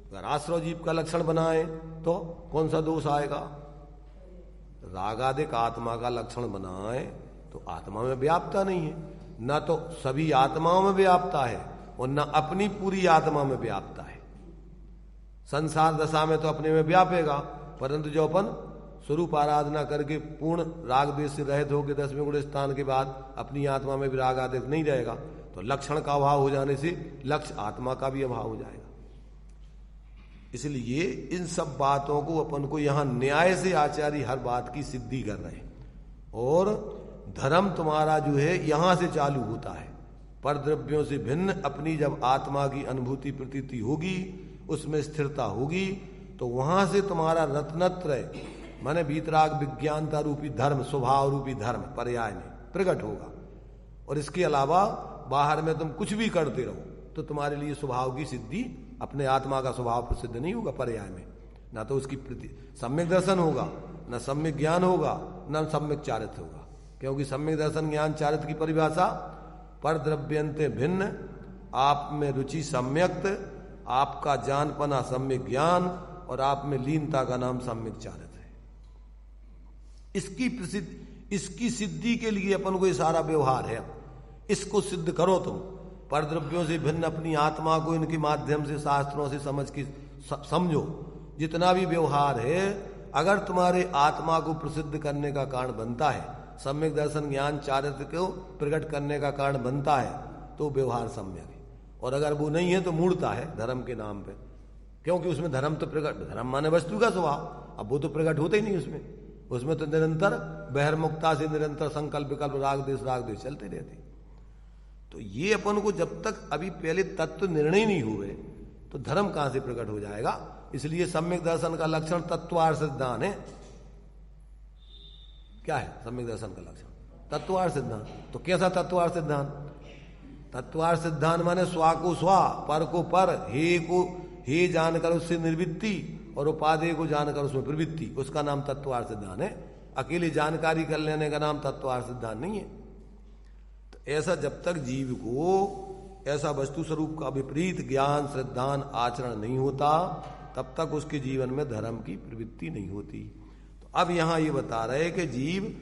अगर आश्रव जीव का लक्षण बनाए तो कौन सा दोष आएगा? रागादिक आत्मा का लक्षण बनाए तो आत्मा में व्याप्ता नहीं है, न तो सभी आत्माओं में व्याप्ता है और न अपनी पूरी आत्मा में व्याप्ता है। संसार दशा में तो अपने में व्यापेगा, परंतु जो अपन स्वरूप आराधना करके पूर्ण राग द्वेष से रहित होकर 10वें गुण स्थान के बाद अपनी आत्मा में भी राग आदेश नहीं रहेगा, तो लक्षण का अभाव हो जाने से लक्ष्य आत्मा का भी अभाव हो जाएगा। इसलिए इन सब बातों को अपन को यहां न्याय से आचार्य हर बात की सिद्धि कर रहे हैं। और धर्म तुम्हारा जो है यहां से चालू होता है। पर द्रव्यों से भिन्न अपनी जब आत्मा की अनुभूति प्रतीति होगी, उसमें स्थिरता होगी, तो वहां से तुम्हारा रत्नत्रय माने वीतराग विज्ञानता रूपी धर्म, स्वभाव रूपी धर्म पर्याय में प्रकट होगा। और इसके अलावा बाहर में तुम कुछ भी करते रहो तो तुम्हारे लिए स्वभाव की सिद्धि, अपने आत्मा का स्वभाव प्रसिद्ध नहीं होगा पर्याय में। ना तो उसकी सम्यक दर्शन होगा, न सम्यक ज्ञान होगा, न सम्यक चारित्र होगा। क्योंकि सम्यक दर्शन ज्ञान चारित्र की परिभाषा पर द्रव्यंते भिन्न, आप में रुचि सम्यक्त, आपका जानपना सम्यक ज्ञान और आप में लीनता का नाम सम्यक चारित्र है। इसकी सिद्धि के लिए अपन को ये सारा व्यवहार है। इसको सिद्ध करो तुम, पर द्रव्यों से भिन्न अपनी आत्मा को इनके माध्यम से शास्त्रों से समझ के समझो। जितना भी व्यवहार है अगर तुम्हारे आत्मा को प्रसिद्ध करने का कारण बनता है, सम्यक दर्शन ज्ञान चारित्र को प्रकट करने का कारण बनता है, तो व्यवहार सम्यक है। और अगर वो नहीं है तो मूढ़ता है धर्म के नाम पे, क्योंकि उसमें धर्म तो प्रकट, धर्म माने वस्तु का स्वभाव, अब वो तो प्रकट होते ही नहीं उसमें तो निरंतर बहिर्मुखता से निरंतर संकल्प विकल्प राग देश चलते रहते। तो ये अपन को जब तक अभी पहले तत्व निर्णय नहीं हुए तो धर्म कहां से प्रकट हो जाएगा। इसलिए सम्यक दर्शन का लक्षण तत्वार्थ सिद्धांत है। क्या है सम्यक दर्शन का लक्षण? तत्वार्थ सिद्धांत। तो कैसा तत्वार्थ सिद्धांत? तत्वार्थ सिद्धांत माने स्वा को स्वा, पर को पर, हे को हे जानकर उससे निर्वृत्ति और उपादेय को जानकर उसमें प्रवृत्ति, उसका नाम तत्वार्थ सिद्धांत है। अकेली जानकारी कर लेने का नाम तत्वार्थ सिद्धांत नहीं है। तो ऐसा जब तक जीव को ऐसा वस्तु स्वरूप का विपरीत ज्ञान श्रद्धान आचरण नहीं होता, तब तक उसके जीवन में धर्म की प्रवृत्ति नहीं होती। तो अब यहां ये बता रहे कि जीव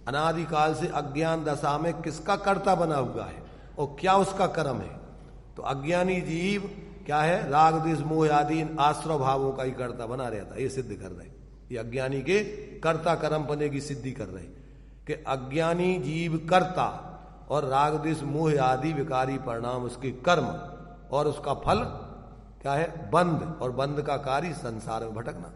अनादिकाल से अज्ञान दशा में किसका कर्ता बना हुआ है और क्या उसका कर्म है। तो अज्ञानी जीव क्या है, राग द्वेष मोह आदि आश्रव भावों का ही कर्ता बना रहता है। ये सिद्ध कर रहे, ये अज्ञानी के कर्ता कर्म बने की सिद्धि कर रहे कि अज्ञानी जीव कर्ता और राग द्वेष मोह आदि विकारी परिणाम उसके कर्म और उसका फल क्या है, बंध, और बंध का कार्य संसार में भटकना।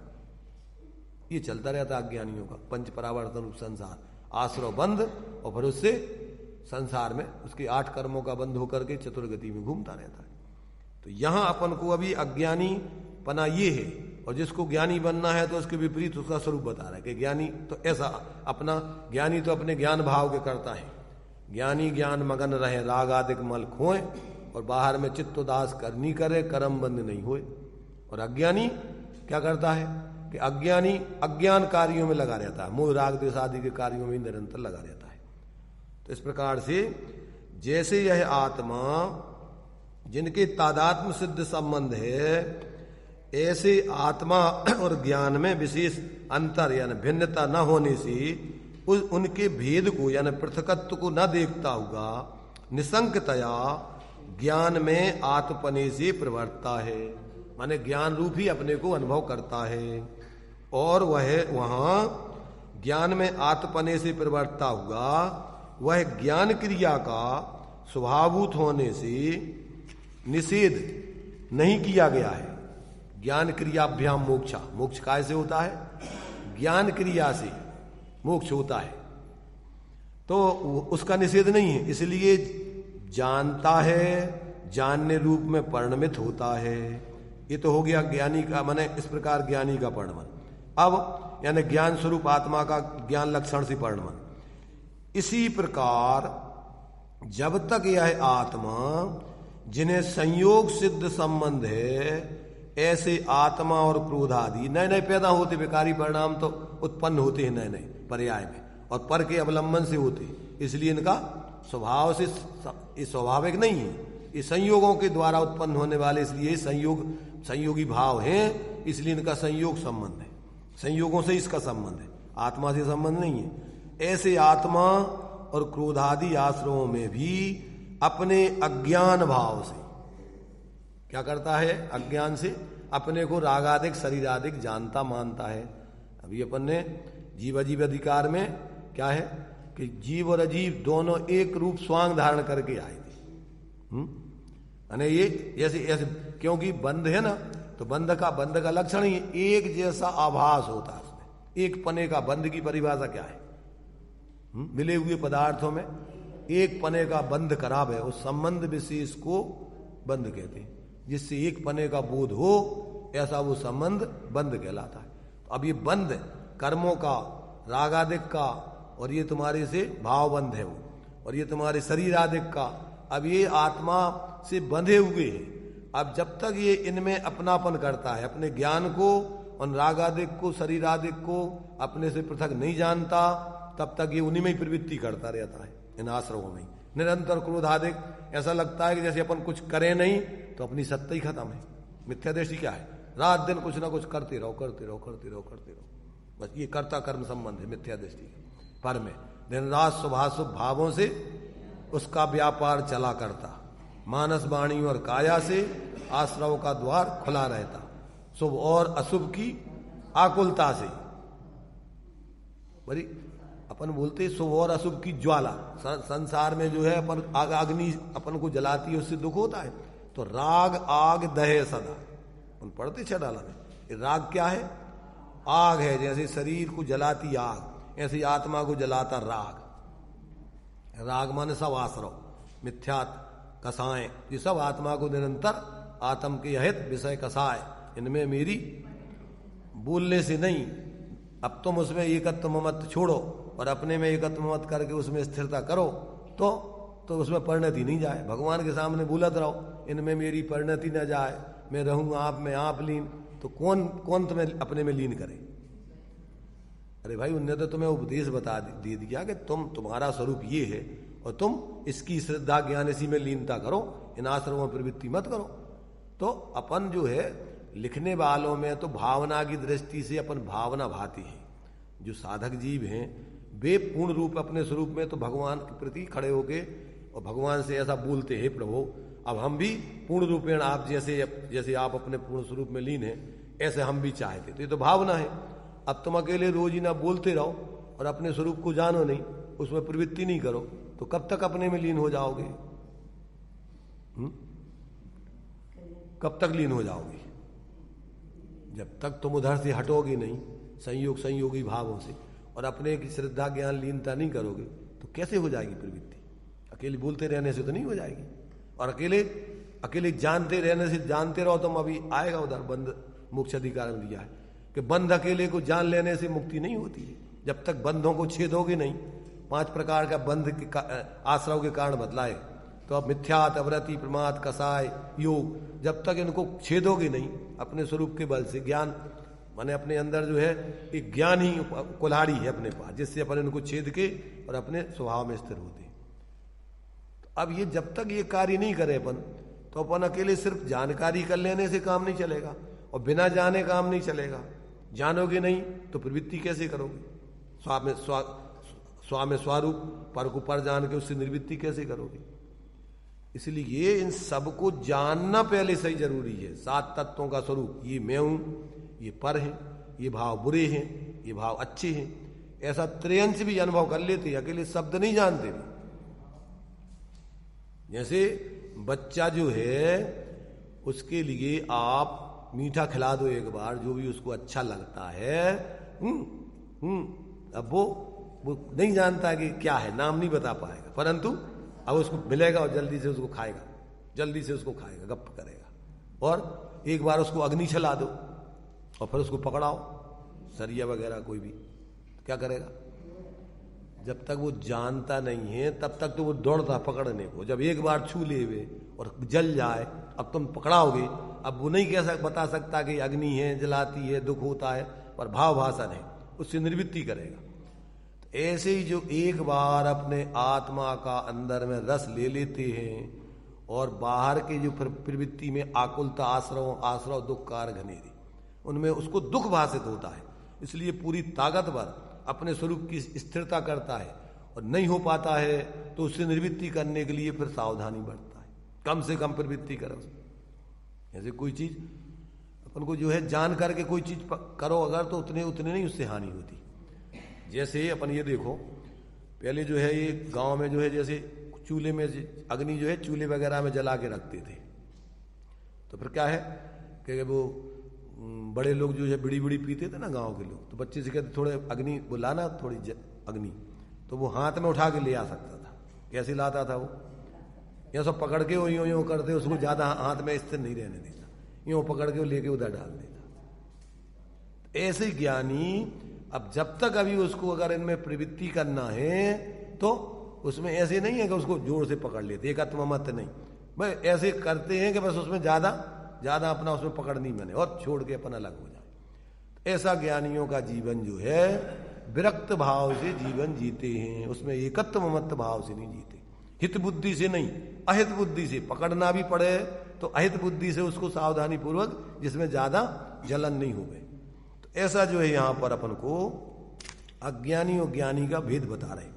ये चलता रहता है अज्ञानियों का पंच परावर्तन रूप संसार, आश्रव बंध और फिर उससे संसार में उसके 8 कर्मों का बंध होकर के चतुर्गति में घूमता रहता है। तो यहां अपन को अभी अज्ञानी पना ये है, और जिसको ज्ञानी बनना है तो उसके विपरीत उसका स्वरूप बता रहा है कि ज्ञानी तो ऐसा अपना, ज्ञानी तो अपने ज्ञान भाव के करता है। ज्ञानी ज्ञान मगन रहे, राग आदिक मल खोए, और बाहर में चित्त उदास करनी करे, कर्म बंद नहीं होए। और अज्ञानी क्या करता है कि अज्ञानी अज्ञान कार्यों में लगा रहता है, मोह राग द्वेष आदि के कार्यों में निरंतर लगा रहता है। तो इस प्रकार से जैसे यह आत्मा जिनके तादात्म्य सिद्ध संबंध है, ऐसे आत्मा और ज्ञान में विशेष अंतर यानी भिन्नता न होने से उनके भेद को यानी पृथकत्व को न देखता हुआ निसंकतया ज्ञान में आत्मपने से प्रवर्तता है, माने ज्ञान रूप ही अपने को अनुभव करता है। और वह वहां ज्ञान में आत्मपने से प्रवर्तता हुआ वह ज्ञान क्रिया का स्वभावभूत होने से निषेध नहीं किया गया है। ज्ञान क्रियाभ्याम मोक्षा, मोक्ष कैसे होता है, ज्ञान क्रिया से मोक्ष होता है, तो उसका निषेध नहीं है। इसलिए जानता है, जानने रूप में परिणमित होता है। ये तो हो गया ज्ञानी का, माने इस प्रकार ज्ञानी का परिणमन। अब यानी ज्ञान स्वरूप आत्मा का ज्ञान लक्षण से परिणमन। इसी प्रकार जब तक यह आत्मा जिन्हें संयोग सिद्ध संबंध है, ऐसे आत्मा और क्रोध आदि नए नए पैदा होते, विकारी परिणाम तो उत्पन्न होते हैं नए नए पर्याय में, और पर के अवलंबन से होते, इसलिए इनका स्वभाव से ये स्वाभाविक नहीं है, ये संयोगों के द्वारा उत्पन्न होने वाले, इसलिए संयोगी भाव हैं, इसलिए इनका संयोग संबंध है, संयोगों से इसका संबंध है, आत्मा से संबंध नहीं है। ऐसे आत्मा और क्रोधादि आश्रमों में भी अपने अज्ञान भाव से क्या करता है, अज्ञान से अपने को रागादिक शरीरादिक जानता मानता है। अभी अपन ने जीव अजीव अधिकार में क्या है कि जीव और अजीव दोनों एक रूप स्वांग धारण करके आए थे। अने ये जैसे ऐसे, क्योंकि बंध है ना, तो बंध का लक्षण ही एक जैसा आभास होता है उसमें। एक पने का, बंध की परिभाषा क्या है, मिले हुए पदार्थों में एक पने का बंध खराब है, उस संबंध विशेष को बंध कहते हैं। जिससे एक पने का बोध हो ऐसा वो संबंध बंध कहलाता है। तो अब ये बंध कर्मों का, रागादिक का, और ये तुम्हारे से भाव बंध है वो, और ये तुम्हारे शरीर आदिक का, अब ये आत्मा से बंधे हुए हैं। अब जब तक ये इनमें अपनापन करता है, अपने ज्ञान को और रागादिक को, शरीरादिक को अपने से पृथक नहीं जानता, तब तक ये उन्हीं में ही प्रवृत्ति करता रहता है, इन आश्रमों में निरंतर क्रोधादिक। ऐसा लगता है कि जैसे अपन कुछ करें नहीं तो अपनी सत्ता ही खत्म है। मिथ्या दृष्टि क्या है, रात दिन कुछ ना कुछ करते रहो, बस ये कर्ता कर्म संबंध है मिथ्या दृष्टि पर में। दिन रात शुभाशुभ भावों से उसका व्यापार चला करता, मानस वाणी और काया से आश्रव का द्वार खुला रहता, शुभ और अशुभ की आकुलता से। बड़ी अपन बोलते शुभ और अशुभ की ज्वाला, संसार में जो है अपन अग्नि अपन को जलाती है, उससे दुख होता है। तो राग आग दहे सदा, अपन पढ़ते छडाला में, राग क्या है, आग है, जैसे शरीर को जलाती आग, ऐसे आत्मा को जलाता राग। राग माने सब आश्रव, मिथ्यात कसाएं, ये सब आत्मा को निरंतर आत्म के हित विषय कसाए, इनमें मेरी बोलने से नहीं, अब तुम उसमें एकत्व ममत्व छोड़ो और अपने में एकत्व मत करके उसमें स्थिरता करो, तो उसमें परिणति नहीं जाए। भगवान के सामने बोलत रहो, इनमें मेरी परिणति न जाए, मैं रहूंगा आप में आप लीन, तो कौन तुम्हें अपने में लीन करे। अरे भाई, उनने तो तुम्हें उपदेश बता दे दिया कि तुम्हारा स्वरूप ये है और तुम इसकी श्रद्धा ज्ञान इसी में लीनता करो, इन आश्रमों में प्रवृत्ति मत करो। तो अपन जो है लिखने वालों में तो भावना की दृष्टि से अपन भावना भाती है, जो साधक जीव हैं वे पूर्ण रूप अपने स्वरूप में तो भगवान के प्रति खड़े होके और भगवान से ऐसा बोलते हैं, प्रभु अब हम भी पूर्ण रूपेण आप जैसे आप अपने पूर्ण स्वरूप में लीन हैं ऐसे हम भी चाहते। तो ये तो भावना है। अब तुम अकेले रोज ही ना बोलते रहो और अपने स्वरूप को जानो नहीं, उसमें प्रवृत्ति नहीं करो, तो कब तक अपने में लीन हो जाओगे? कब तक लीन हो जाओगे? जब तक तुम उधर से हटोगे नहीं संयोगी भावों से और अपने की श्रद्धा ज्ञान लीनता नहीं करोगे तो कैसे हो जाएगी प्रवृत्ति? अकेले बोलते रहने से तो नहीं हो जाएगी। और अकेले जानते रहने से, जानते रहो तुम, अभी आएगा उधर बंद मोक्ष अधिकार में दिया है कि बंध अकेले को जान लेने से मुक्ति नहीं होती है। जब तक बंधों को छेदोगे नहीं, 5 प्रकार का बंध के आश्रव के कारण बतलाए, तो अब मिथ्यात, अवरति, प्रमाद, कसाय, योग, जब तक इनको छेदोगे नहीं अपने स्वरूप के बल से, ज्ञान माने अपने अंदर जो है एक ज्ञान ही कुल्हाड़ी है अपने पास, जिससे अपन इनको छेद के और अपने स्वभाव में स्थिर होते। तो अब ये जब तक ये कार्य नहीं करे अपन, तो अपन अकेले सिर्फ जानकारी कर लेने से काम नहीं चलेगा और बिना जाने काम नहीं चलेगा। जानोगे नहीं तो प्रवृत्ति कैसे करोगे? स्वामी स्वरूप पर को पर जान के उससे निर्वृत्ति कैसे करोगे? इसलिए इन सबको जानना पहले सही जरूरी है। 7 तत्वों का स्वरूप, ये मैं हूं, ये पर है, ये भाव बुरे हैं, ये भाव अच्छे हैं, ऐसा त्रयंश भी अनुभव कर लेते, अकेले शब्द नहीं जानते भी। जैसे बच्चा जो है उसके लिए आप मीठा खिला दो एक बार, जो भी उसको अच्छा लगता है, अब वो नहीं जानता कि क्या है, नाम नहीं बता पाएगा, परंतु अब उसको मिलेगा और जल्दी से उसको खाएगा, गप करेगा। और एक बार उसको अग्नि चला दो और फिर उसको पकड़ाओ, सरिया वगैरह कोई भी, तो क्या करेगा? जब तक वो जानता नहीं है तब तक तो वो दौड़ता पकड़ने को। जब एक बार छू ले वे और जल जाए, अब तुम पकड़ाओगे, अब वो नहीं बता सकता कि अग्नि है, जलाती है, दुख होता है, पर भाव भाषण है, उससे निर्वृत्ति करेगा। तो ऐसे ही जो एक बार अपने आत्मा का अंदर में रस ले लेते हैं और बाहर के जो प्रवृत्ति में आकुलता, आश्रव दुख कार घनेरी, उनमें उसको दुख भाषित होता है, इसलिए पूरी ताकतवर अपने स्वरूप की स्थिरता करता है और नहीं हो पाता है तो उससे निर्वृत्ति करने के लिए फिर सावधानी बरतता है, कम से कम प्रवृत्ति करो। जैसे कोई चीज अपन को जो है जान करके कोई चीज करो अगर, तो उतने नहीं उससे हानि होती। जैसे अपन ये देखो, पहले जो है ये गांव में जो है जैसे चूल्हे में अग्नि जो है चूल्हे वगैरह में जला के रखते थे, तो फिर क्या है कि वो बड़े लोग जो है बिड़ी पीते थे ना गांव के लोग, तो बच्चे से कहते थोड़े अग्नि बुलाना, थोड़ी अग्नि, तो वो हाथ में उठा के ले आ सकता था। कैसे लाता था वो? या सब पकड़ के वो यूं करते, उसको ज्यादा हाथ में स्थिर नहीं रहने देता, यूं पकड़ के वो लेके उधर डाल देता। ऐसे ज्ञानी अब जब तक अभी उसको अगर इनमें प्रवृत्ति करना है तो उसमें ऐसे नहीं है कि उसको जोर से पकड़ लेते, एक आत्ममत नहीं, भाई ऐसे करते हैं कि बस उसमें ज्यादा अपना उसमें पकड़ नहीं बने और छोड़ के अपन अलग हो जाए। ऐसा ज्ञानियों का जीवन जो है विरक्त भाव से जीवन जीते हैं, उसमें एकत्व ममत्त भाव से नहीं जीते, हित बुद्धि से नहीं, अहित बुद्धि से। पकड़ना भी पड़े तो अहित बुद्धि से उसको सावधानी पूर्वक, जिसमें ज्यादा जलन नहीं हो गए। तो ऐसा जो है यहां पर अपन को अज्ञानी और ज्ञानी का भेद बता रहे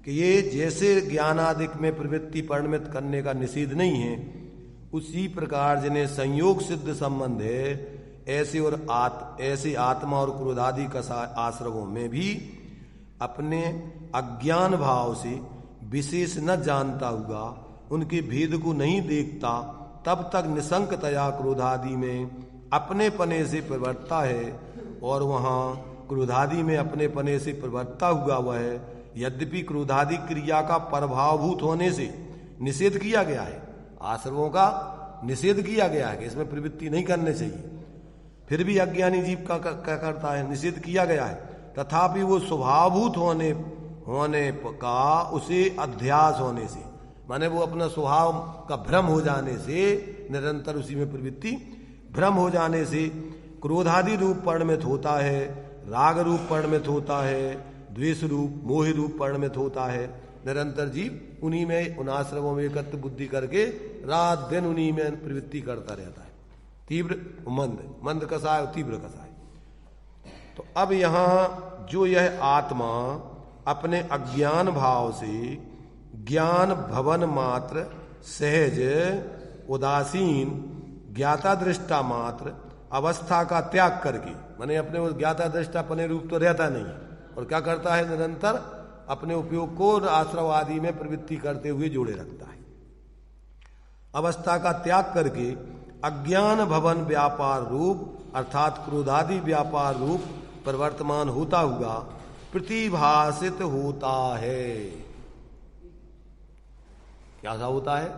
कि ये जैसे ज्ञानादिक में प्रवृत्ति परिणमित करने का निषेध नहीं है, उसी प्रकार जिन्हें संयोग सिद्ध संबंध है ऐसे आत्मा और क्रोधादि का आश्रवों में भी अपने अज्ञान भाव से विशेष न जानता हुआ, उनके भेद को नहीं देखता, तब तक निसंकतया क्रोधादि में अपने पने से प्रवर्तता है और वहां क्रोधादि में अपने पने से प्रवर्तता हुआ वह, यद्यपि क्रोधादि क्रिया का प्रभावभूत होने से निषेध किया गया है, आश्रवों का निषेध किया गया है कि इसमें प्रवृत्ति नहीं करने चाहिए, फिर भी अज्ञानी जीव का क्या करता है, निषेध किया गया है, तथापि वो स्वभावभूत होने का उसे अध्यास होने से, माने वो अपना स्वभाव का भ्रम हो जाने से, निरंतर उसी में प्रवृत्ति भ्रम हो जाने से क्रोधादि रूप परिणमित होता है, राग रूप परिणमित होता है, द्वेष रूप मोह रूप परिणमित होता है। निरंतर जीव उन्हीं में, उन आश्रमों में एकत्र बुद्धि करके रात दिन उन्हीं में प्रवृत्ति करता रहता है, तीव्र मंद कसाय और तीव्र कसाय। तो अब यहां जो यह आत्मा अपने अज्ञान भाव से ज्ञान भवन मात्र सहज उदासीन ज्ञाता दृष्टा मात्र अवस्था का त्याग करके, माने अपने उस ज्ञाता दृष्टा पने रूप तो रहता नहीं और क्या करता है, निरंतर अपने उपयोग को आश्रव आदि में प्रवृत्ति करते हुए जोड़े रखता है। अवस्था का त्याग करके अज्ञान भवन व्यापार रूप अर्थात क्रोधादि व्यापार रूप प्रवर्तमान होता हुआ प्रतिभासित होता है। क्या सा होता है?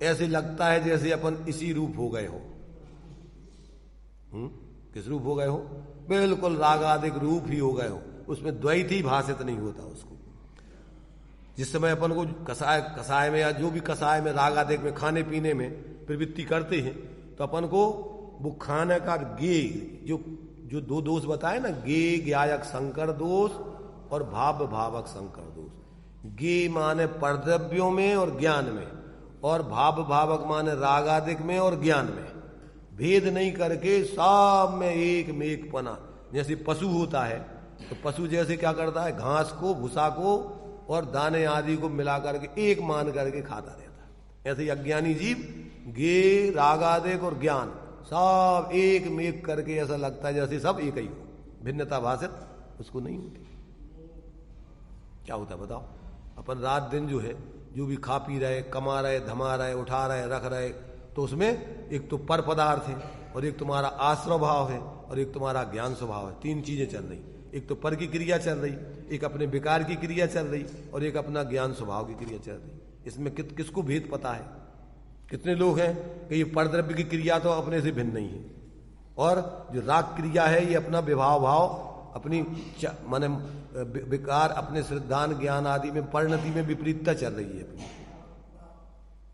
ऐसे लगता है जैसे अपन इसी रूप हो गए हो। किस रूप हो गए हो? बिल्कुल रागादिक रूप ही हो गए हो, उसमें द्वैत ही भाषित नहीं होता उसको। जिस समय अपन को कसाय में या जो भी कसाय में रागादिक में खाने पीने में प्रवृत्ति करते हैं तो अपन को वो खाने का गे जो दो दोष बताए ना, गे ज्ञायक संकर दोष और भाव भावक संकर दोष। गे माने परद्रव्यों में और ज्ञान में, और भाव भावक माने रागादिक में और ज्ञान में, भेद नहीं करके सब में एक पना। जैसे पशु होता है तो पशु जैसे क्या करता है, घास को भूसा को और दाने आदि को मिला करके एक मान करके खाता रहता है। ऐसे ही अज्ञानी जीव गे रागादिक और ज्ञान सब एक मेक करके ऐसा लगता है जैसे सब एक ही हो, भिन्नता भाषित उसको नहीं होती। क्या होता है बताओ? अपन रात दिन जो है जो भी खा पी रहे, कमा रहे, धमा रहे, उठा रहे, रख रहे, तो उसमें एक तो पर पदार्थ है और एक तुम्हारा आश्रव भाव है और एक तुम्हारा ज्ञान स्वभाव है। तीन चीजें चल रही, एक तो पर की क्रिया चल रही, एक अपने विकार की क्रिया चल रही और एक अपना ज्ञान स्वभाव की क्रिया चल रही। इसमें किसको भेद पता है? कितने लोग हैं कि ये परद्रव्य की क्रिया तो अपने से भिन्न नहीं है और जो राग क्रिया है ये अपना विभाव भाव अपनी माने विकार अपने श्रद्धान ज्ञान आदि में परिणति में विपरीतता चल रही है अपनी।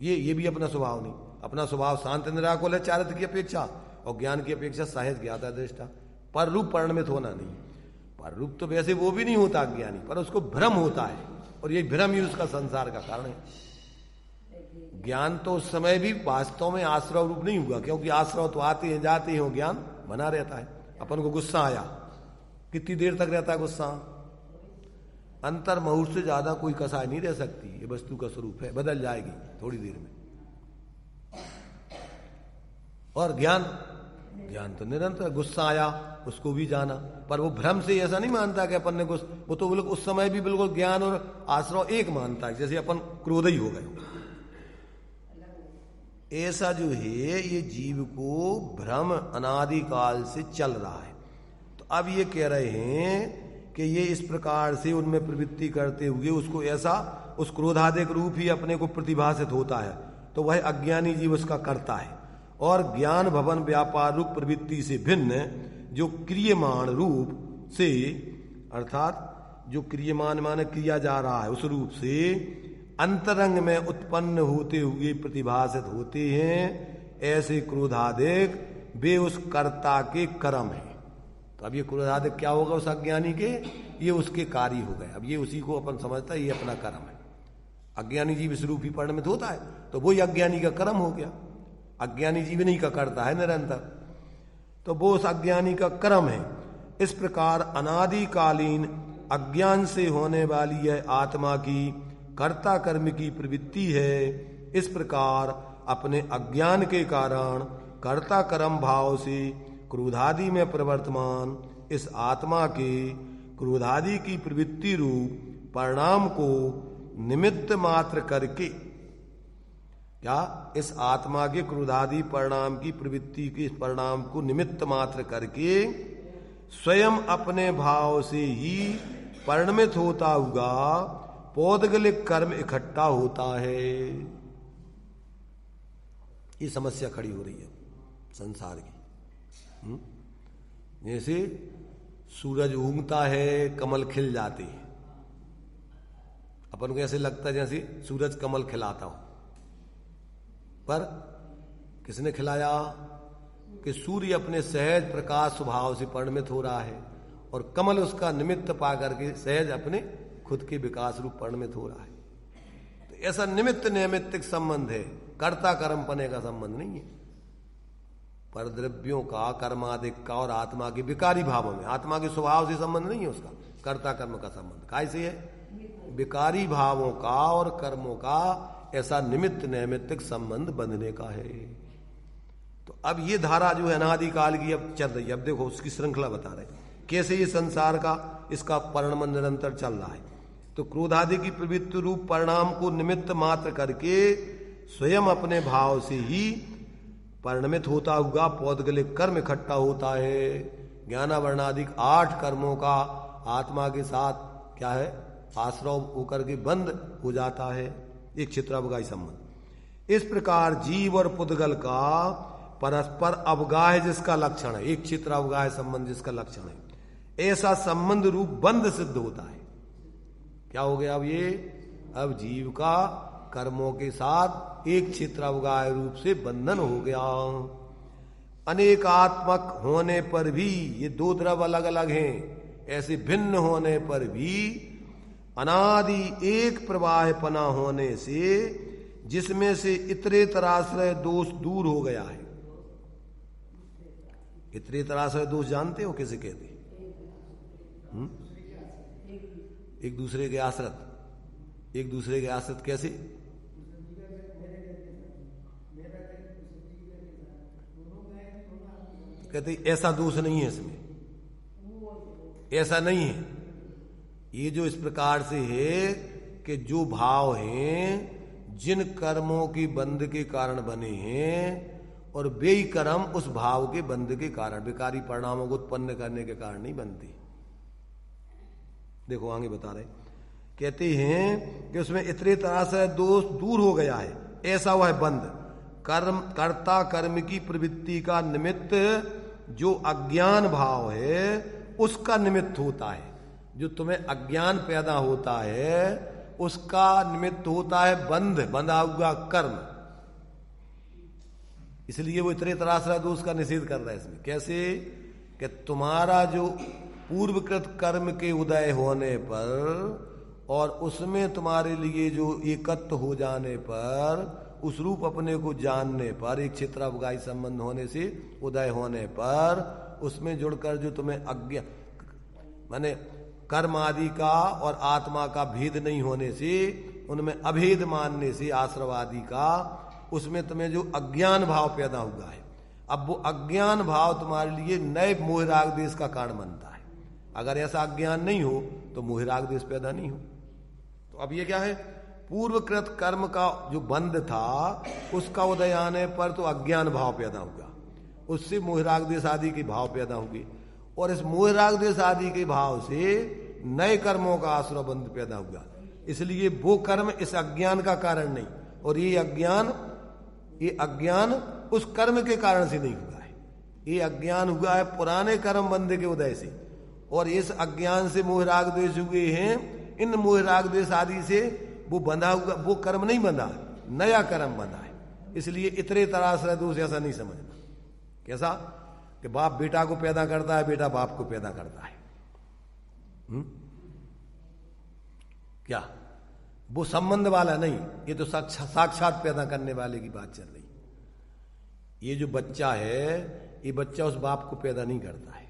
ये भी अपना स्वभाव नहीं। अपना स्वभाव शांत निराकुल है चारित्र की अपेक्षा और ज्ञान की अपेक्षा सहज ज्ञाता दृष्टा। पर रूप परिणमित होना नहीं। पर रूप तो वैसे वो भी नहीं होता ज्ञानी, पर उसको भ्रम होता है और ये भ्रम ही उसका संसार का कारण है। ज्ञान तो उस समय भी वास्तव में आश्रव रूप नहीं हुआ, क्योंकि आश्रव तो आते हैं जाते हैं, ज्ञान बना रहता है। अपन को गुस्सा आया, कितनी देर तक रहता है गुस्सा? अंतर मुहूर्त से ज्यादा कोई कसाई नहीं रह सकती। ये वस्तु का स्वरूप है, बदल जाएगी थोड़ी देर में। और ज्ञान तो निरंतर, गुस्सा आया उसको भी जाना, पर वो भ्रम से ऐसा नहीं मानता कि अपन ने वो तो उस समय भी बिल्कुल ज्ञान और आश्रव एक मानता है, जैसे अपन क्रोध ही हो गए। ऐसा जो है ये जीव को भ्रम अनादिकाल से चल रहा है। तो अब ये कह रहे हैं कि ये इस प्रकार से उनमें प्रवृत्ति करते हुए उसको ऐसा उस क्रोधादिक रूप ही अपने को प्रतिभासित होता है, तो वह अज्ञानी जीव उसका करता है। और ज्ञान भवन व्यापार रूप प्रवृत्ति से भिन्न जो क्रियमाण रूप से, अर्थात जो क्रियमान माने किया जा रहा है उस रूप से अंतरंग में उत्पन्न होते हुए प्रतिभासित होते हैं, ऐसे क्रोधादिक वे उस कर्ता के कर्म है। तो अब ये क्रोधादिक क्या होगा उस अज्ञानी के? ये उसके कार्य हो गए। अब ये उसी को अपन समझता है ये अपना कर्म है। अज्ञानी जीव इस रूप ही परिणमित होता है तो वो ही अज्ञानी का कर्म हो गया। अज्ञानी जीव नहीं का करता है निरंतर, तो वो उस अज्ञानी का कर्म है। इस प्रकार अनादिकालीन अज्ञान से होने वाली यह आत्मा की कर्ता कर्म की प्रवृत्ति है। इस प्रकार अपने अज्ञान के कारण कर्ता कर्म भाव से क्रोधादि में प्रवर्तमान इस आत्मा के क्रोधादि की प्रवृत्ति रूप परिणाम को निमित्त मात्र करके, क्या इस आत्मा के क्रोधादि परिणाम की प्रवृत्ति के इस परिणाम को निमित्त मात्र करके स्वयं अपने भाव से ही परिणमित होता हुआ पौद्गलिक कर्म इकट्ठा होता है। ये समस्या खड़ी हो रही है संसार की। जैसे सूरज उगता है, कमल खिल जाते हैं। अपन को ऐसे लगता है जैसे सूरज कमल खिलाता हो, पर किसने खिलाया? कि सूर्य अपने सहज प्रकाश स्वभाव से परिणमित हो रहा है और कमल उसका निमित्त पा करके सहज अपने खुद के विकास रूप परिणमित हो रहा है। तो ऐसा निमित्त नैमित्तिक संबंध है, कर्ता कर्म पने का संबंध नहीं है। पर द्रव्यों का, कर्मादिक का और आत्मा के विकारी भावों में, आत्मा के स्वभाव से संबंध नहीं है उसका, कर्ता कर्म का संबंध कैसे है? विकारी भावों का और कर्मों का ऐसा निमित्त नैमित्तिक संबंध बंधने का है। तो अब ये धारा जो है अनादिकाल की अब चल रही है। अब देखो उसकी श्रृंखला बता रहे कैसे ये संसार का इसका परिणाम निरंतर चल रहा है। तो क्रोधादि की प्रवृत्ति रूप परिणाम को निमित्त मात्र करके स्वयं अपने भाव से ही परिणमित होता हुआ पौद्गलिक कर्म इकट्ठा होता है। ज्ञानावरणादिक 8 कर्मों का आत्मा के साथ क्या है? आश्रव होकर के बंद हो जाता है, एक क्षेत्रावगाही संबंध। इस प्रकार जीव और पुद्गल का परस्पर अवगाह जिसका लक्षण है, एक क्षेत्रावगाह संबंध जिसका लक्षण है, ऐसा संबंध रूप बंध सिद्ध होता है। क्या हो गया अब ये? अब जीव का कर्मों के साथ एक क्षेत्रावगाह रूप से बंधन हो गया। अनेकात्मक होने पर भी, ये 2 द्रव अलग अलग हैं, ऐसे भिन्न होने पर भी अनादि एक प्रवाहपना होने से जिसमें से इतरेतराश्रय दोष दूर हो गया है। इतरेतराश्रय दोष जानते हो किसे कहते? एक दूसरे के आश्रित। एक दूसरे के आश्रित कैसे? कहते ऐसा दोष नहीं है इसमें, ऐसा नहीं है। ये जो इस प्रकार से है कि जो भाव हैं जिन कर्मों की बंध के कारण बने हैं और वे ही कर्म उस भाव के बंध के कारण, विकारी परिणामों को उत्पन्न करने के कारण नहीं बनते। देखो आगे बता रहे, कहते हैं कि उसमें इतने तरह से दोष दूर हो गया है, ऐसा वह बंध कर्म कर्ता कर्म की प्रवृत्ति का निमित्त जो अज्ञान भाव है उसका निमित्त होता है। जो तुम्हें अज्ञान पैदा होता है उसका निमित्त होता है बंध, बंधा हुआ कर्म। इसलिए वो इतने तराश्रय दोष का निषेध कर रहा है इसमें। कैसे? कि तुम्हारा जो पूर्वकृत कर्म के उदय होने पर और उसमें तुम्हारे लिए जो एकत्व हो जाने पर, उस रूप अपने को जानने पर, एक क्षेत्रावगाही संबंध होने से उदय होने पर उसमें जुड़कर जो तुम्हें अज्ञा माने कर्म आदि का और आत्मा का भेद नहीं होने से, उनमें अभेद मानने से आश्रव आदि का, उसमें तुम्हें जो अज्ञान भाव पैदा हुआ है, अब वो अज्ञान भाव तुम्हारे लिए नए मोह राग देश का कारण बनता है। अगर ऐसा अज्ञान नहीं हो तो मोह राग देश पैदा नहीं हो। तो अब ये क्या है? पूर्वकृत कर्म का जो बंध था उसका उदय आने पर तो अज्ञान भाव पैदा हुआ, उससे मोह राग देश आदि के भाव पैदा हुए और इस मोह राग देश आदि के भाव से नए कर्मों का आश्रय बंध पैदा हुआ। इसलिए वो कर्म इस अज्ञान का कारण नहीं, और ये अज्ञान उस कर्म के कारण से नहीं हुआ है। ये अज्ञान हुआ है पुराने कर्म बंध के उदय से, और इस अज्ञान से मोह राग द्वेष हुए हैं। इन मोह राग द्वेष आदि से वो बंधा हुआ, वो कर्म नहीं बंधा, नया कर्म बंधा है। इसलिए इतने तराश्रय दोष ऐसा नहीं समझना। कैसा? कि बाप बेटा को पैदा करता है, बेटा बाप को पैदा करता है। क्या वो संबंध वाला नहीं, ये तो साक्षात पैदा करने वाले की बात चल रही। ये जो बच्चा है, ये बच्चा उस बाप को पैदा नहीं करता है।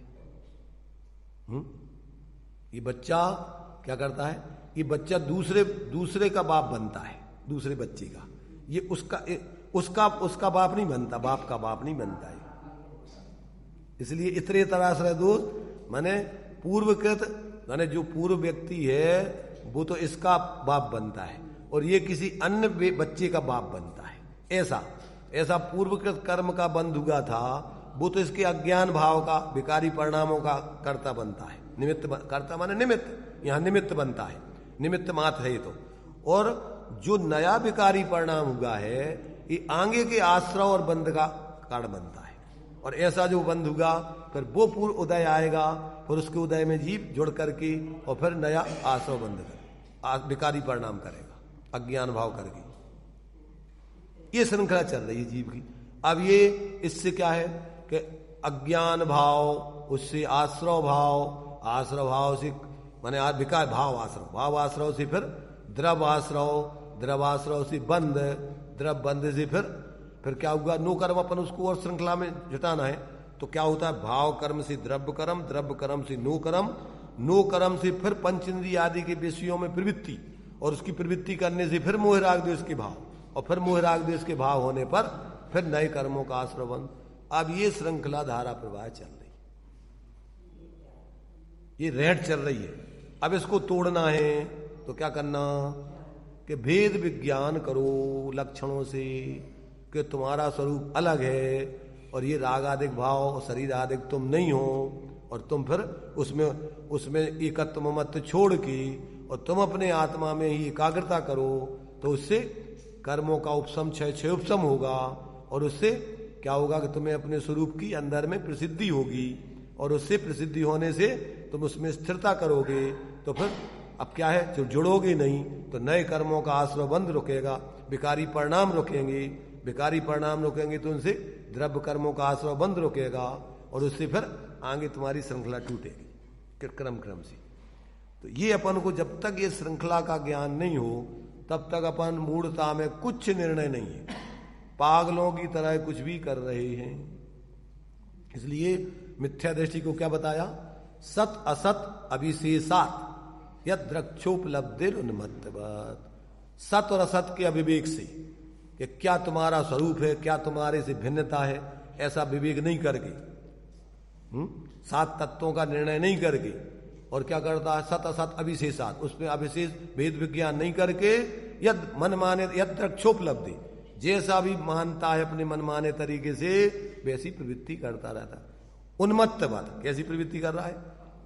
ये बच्चा क्या करता है? ये बच्चा दूसरे का बाप बनता है, दूसरे बच्चे का। ये उसका बाप नहीं बनता, बाप का बाप नहीं बनता है। इसलिए इतने तराश्रय दोष माने पूर्वकृत, माने जो पूर्व व्यक्ति है वो तो इसका बाप बनता है और ये किसी अन्य बच्चे का बाप बनता है। ऐसा पूर्वकृत कर्म का बंध हुआ था, वो तो इसके अज्ञान भाव का, विकारी परिणामों का कर्ता बनता है। निमित्त कर्ता माने निमित्त, यहां निमित्त बनता है, निमित्त मात्र है ये तो। और जो नया विकारी परिणाम हुआ है ये आगे के आश्रय और बंध का कारण बनता है। और ऐसा जो बंध हुआ फिर वो पूर्व उदय आएगा, फिर उसके उदय में जीव जुड़ करके और फिर नया आश्रय बंध कर विकारी परिणाम करेगा, अज्ञान भाव करके। ये श्रृंखला चल रही है जीव की। अब ये इससे क्या है कि अज्ञान भाव, उससे आश्रय भाव से माने विकार भाव आश्रय से फिर द्रव आश्रय से बंध, द्रव बंध से फिर फिर क्या होगा, नो कर्म अपन उसको और श्रृंखला में जुटाना है तो क्या होता है, भाव कर्म से द्रव्य कर्म, द्रव्य कर्म से नो कर्म, नो कर्म से फिर पंच इंद्रिय आदि के विषयों में प्रवृत्ति, और उसकी प्रवृत्ति करने से फिर मोह राग द्वेष के भाव, और फिर मोह राग द्वेष के भाव होने पर फिर नए कर्मों का आश्रवण। अब ये श्रृंखला धारा प्रवाह चल रही, ये रेट चल रही है। अब इसको तोड़ना है तो क्या करना कि भेद विज्ञान करो लक्षणों से कि तुम्हारा स्वरूप अलग है और ये राग आदिक भाव और शरीर आदिक तुम नहीं हो, और तुम फिर उसमें एकत्व मत छोड़ के और तुम अपने आत्मा में ही एकाग्रता करो, तो उससे कर्मों का उपशम क्षय उपशम होगा, और उससे क्या होगा कि तुम्हें अपने स्वरूप की अंदर में प्रसिद्धि होगी, और उससे प्रसिद्धि होने से तुम उसमें स्थिरता करोगे, तो फिर अब क्या है, जो जुड़ोगे नहीं तो नए कर्मों का आश्रय बंद रुकेगा, विकारी परिणाम रुकेंगे, विकारी परिणाम रुकेंगे तो उनसे द्रव्य कर्मों का आश्रय बंद रुकेगा, और उससे फिर आगे तुम्हारी श्रृंखला टूटेगी क्रम से। तो ये अपन को जब तक ये श्रृंखला का ज्ञान नहीं हो तब तक अपन मूढ़ता में कुछ निर्णय नहीं है, पागलों की तरह कुछ भी कर रहे हैं। इसलिए मिथ्या दृष्टि को क्या बताया, सत असत अभिशेषात यद द्रक्षोपलब्धिर उन्मत्तवत्, सत और असत के अविवेक से कि क्या तुम्हारा स्वरूप है, क्या तुम्हारे से भिन्नता है, ऐसा विवेक नहीं करके, सात तत्वों का निर्णय नहीं करके, और क्या करता है, सत असत अभिशेषात, उसमें अभिशेष भेद विज्ञान नहीं करके, यद मन माने यद द्रक्षोपलब्धि, जैसा भी मानता है अपने मनमाने तरीके से वैसी प्रवृत्ति करता रहता है। उन्मत्तवत्, कैसी प्रवृत्ति कर रहा है,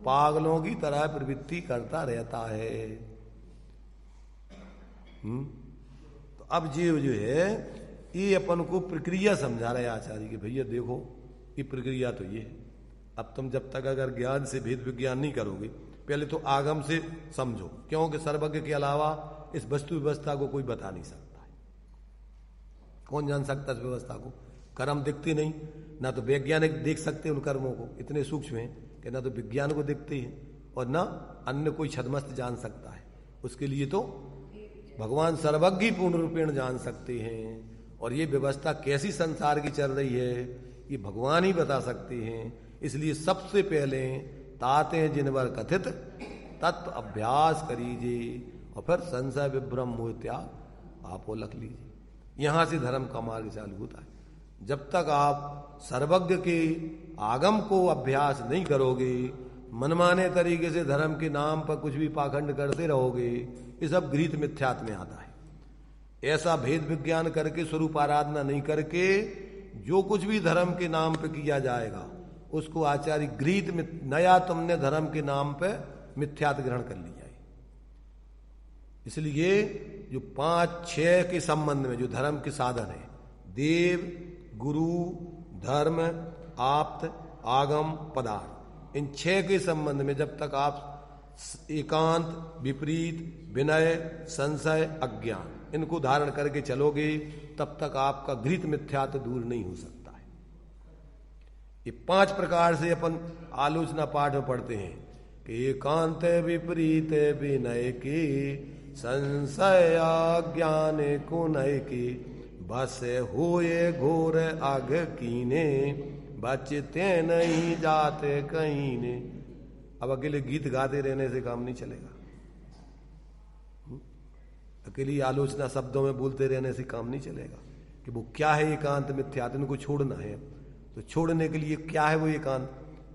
पागलों की तरह प्रवृत्ति करता रहता है। तो अब जो है ये अपन को प्रक्रिया समझा रहे आचार्य कि भैया देखो ये प्रक्रिया तो ये है। अब तुम जब तक अगर ज्ञान से भेद विज्ञान नहीं करोगे, पहले तो आगम से समझो, क्योंकि सर्वज्ञ के अलावा इस वस्तु व्यवस्था को कोई बता नहीं सकता है। कौन जान सकता इस व्यवस्था को, कर्म दिखते नहीं, ना तो वैज्ञानिक देख सकते उन कर्मों को, इतने सूक्ष्म हैं कि ना तो विज्ञान को दिखते हैं और ना अन्य कोई छदमस्त जान सकता है। उसके लिए तो भगवान सर्वज्ञ पूर्ण रूपेण जान सकते हैं, और ये व्यवस्था कैसी संसार की चल रही है ये भगवान ही बता सकते हैं। इसलिए सबसे पहले ताते जिनवर कथित तत्व अभ्यास करीजिए, और फिर संशय विभ्रम मोह त्याग आपो लख लीजिए। यहां से धर्म का मार्ग चालू होता है। जब तक आप सर्वज्ञ के आगम को अभ्यास नहीं करोगे, मनमाने तरीके से धर्म के नाम पर कुछ भी पाखंड करते रहोगे, ये सब गृहीत मिथ्यात्व में आता है। ऐसा भेद विज्ञान करके स्वरूप आराधना नहीं करके जो कुछ भी धर्म के नाम पे किया जाएगा उसको आचार्य गृहीत नया तुमने धर्म के नाम पे मिथ्यात्व ग्रहण कर लिया है। इसलिए जो 5-6 के संबंध में जो धर्म के साधन है, देव गुरु धर्म आप्त आगम पदार्थ, इन 6 के संबंध में जब तक आप एकांत विपरीत विनय संशय अज्ञान इनको धारण करके चलोगे तब तक आपका गृहीत मिथ्यात्व दूर नहीं हो सकता है। ये 5 प्रकार से अपन आलोचना पाठ में पढ़ते हैं कि एकांत विपरीत विनय के संशय अज्ञान को नय के बस होए घोर आग कीने बचते नहीं जाते कहीं ने। अब अकेले गीत गाते रहने से काम नहीं चलेगा, अकेली आलोचना शब्दों में बोलते रहने से काम नहीं चलेगा कि वो क्या है एकांत मिथ्यात्व, इनको छोड़ना है। तो छोड़ने के लिए क्या है वो एकांत,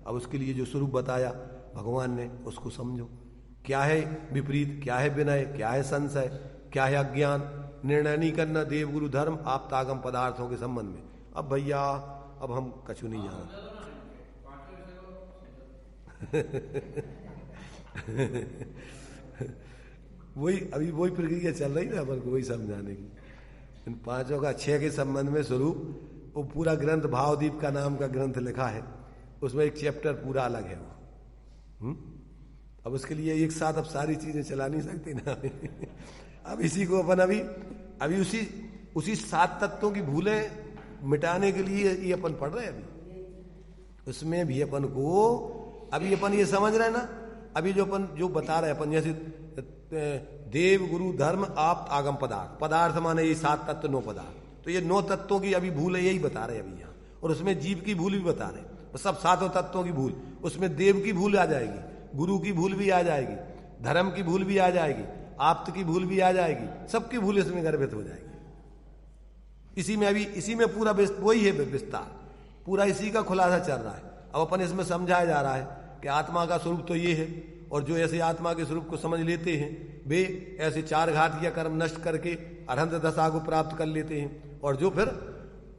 अब उसके लिए जो स्वरूप बताया भगवान ने उसको समझो। क्या है विपरीत, क्या है विनय, क्या है संशय, क्या है अज्ञान, निर्णय नहीं करना देव गुरु धर्म आप तागम पदार्थों के संबंध में। अब भैया अब हम कछु नहीं जाना वही अभी वही प्रक्रिया चल रही ना अपन को वही समझाने की। इन 5 का 6 के संबंध में स्वरूप वो पूरा ग्रंथ भावदीप का नाम का ग्रंथ लिखा है, उसमें एक चैप्टर पूरा अलग है वो। अब उसके लिए एक साथ अब सारी चीजें चला नहीं सकते ना अब इसी को अपन अभी उसी 7 तत्वों की भूलें मिटाने के लिए ये अपन पढ़ रहे हैं। अभी उसमें भी अपन को अभी अपन ये समझ रहे हैं ना, अभी जो अपन जो बता रहे हैं अपन, जैसे देव गुरु धर्म आप आगम पदार्थ, पदार्थ माने ये 7 तत्व 9 पदार्थ, तो ये 9 तत्वों की अभी भूल है, यही बता रहे अभी यहाँ, और उसमें जीव की भूल भी बता रहे, तो सब 7 तत्वों की भूल, उसमें देव की भूल आ जाएगी, गुरु की भूल भी आ जाएगी, धर्म की भूल भी आ जाएगी, आप्त की भूल भी आ जाएगी, सबकी भूल इसमें गर्भित हो जाएगी। इसी में अभी इसी में पूरा वही है विस्तार, पूरा इसी का खुलासा चल रहा है। अब अपन इसमें समझाया जा रहा है कि आत्मा का स्वरूप तो ये है, और जो ऐसे आत्मा के स्वरूप को समझ लेते हैं वे ऐसे 4 घात या कर्म नष्ट करके अरहंत दशा को प्राप्त कर लेते हैं, और जो फिर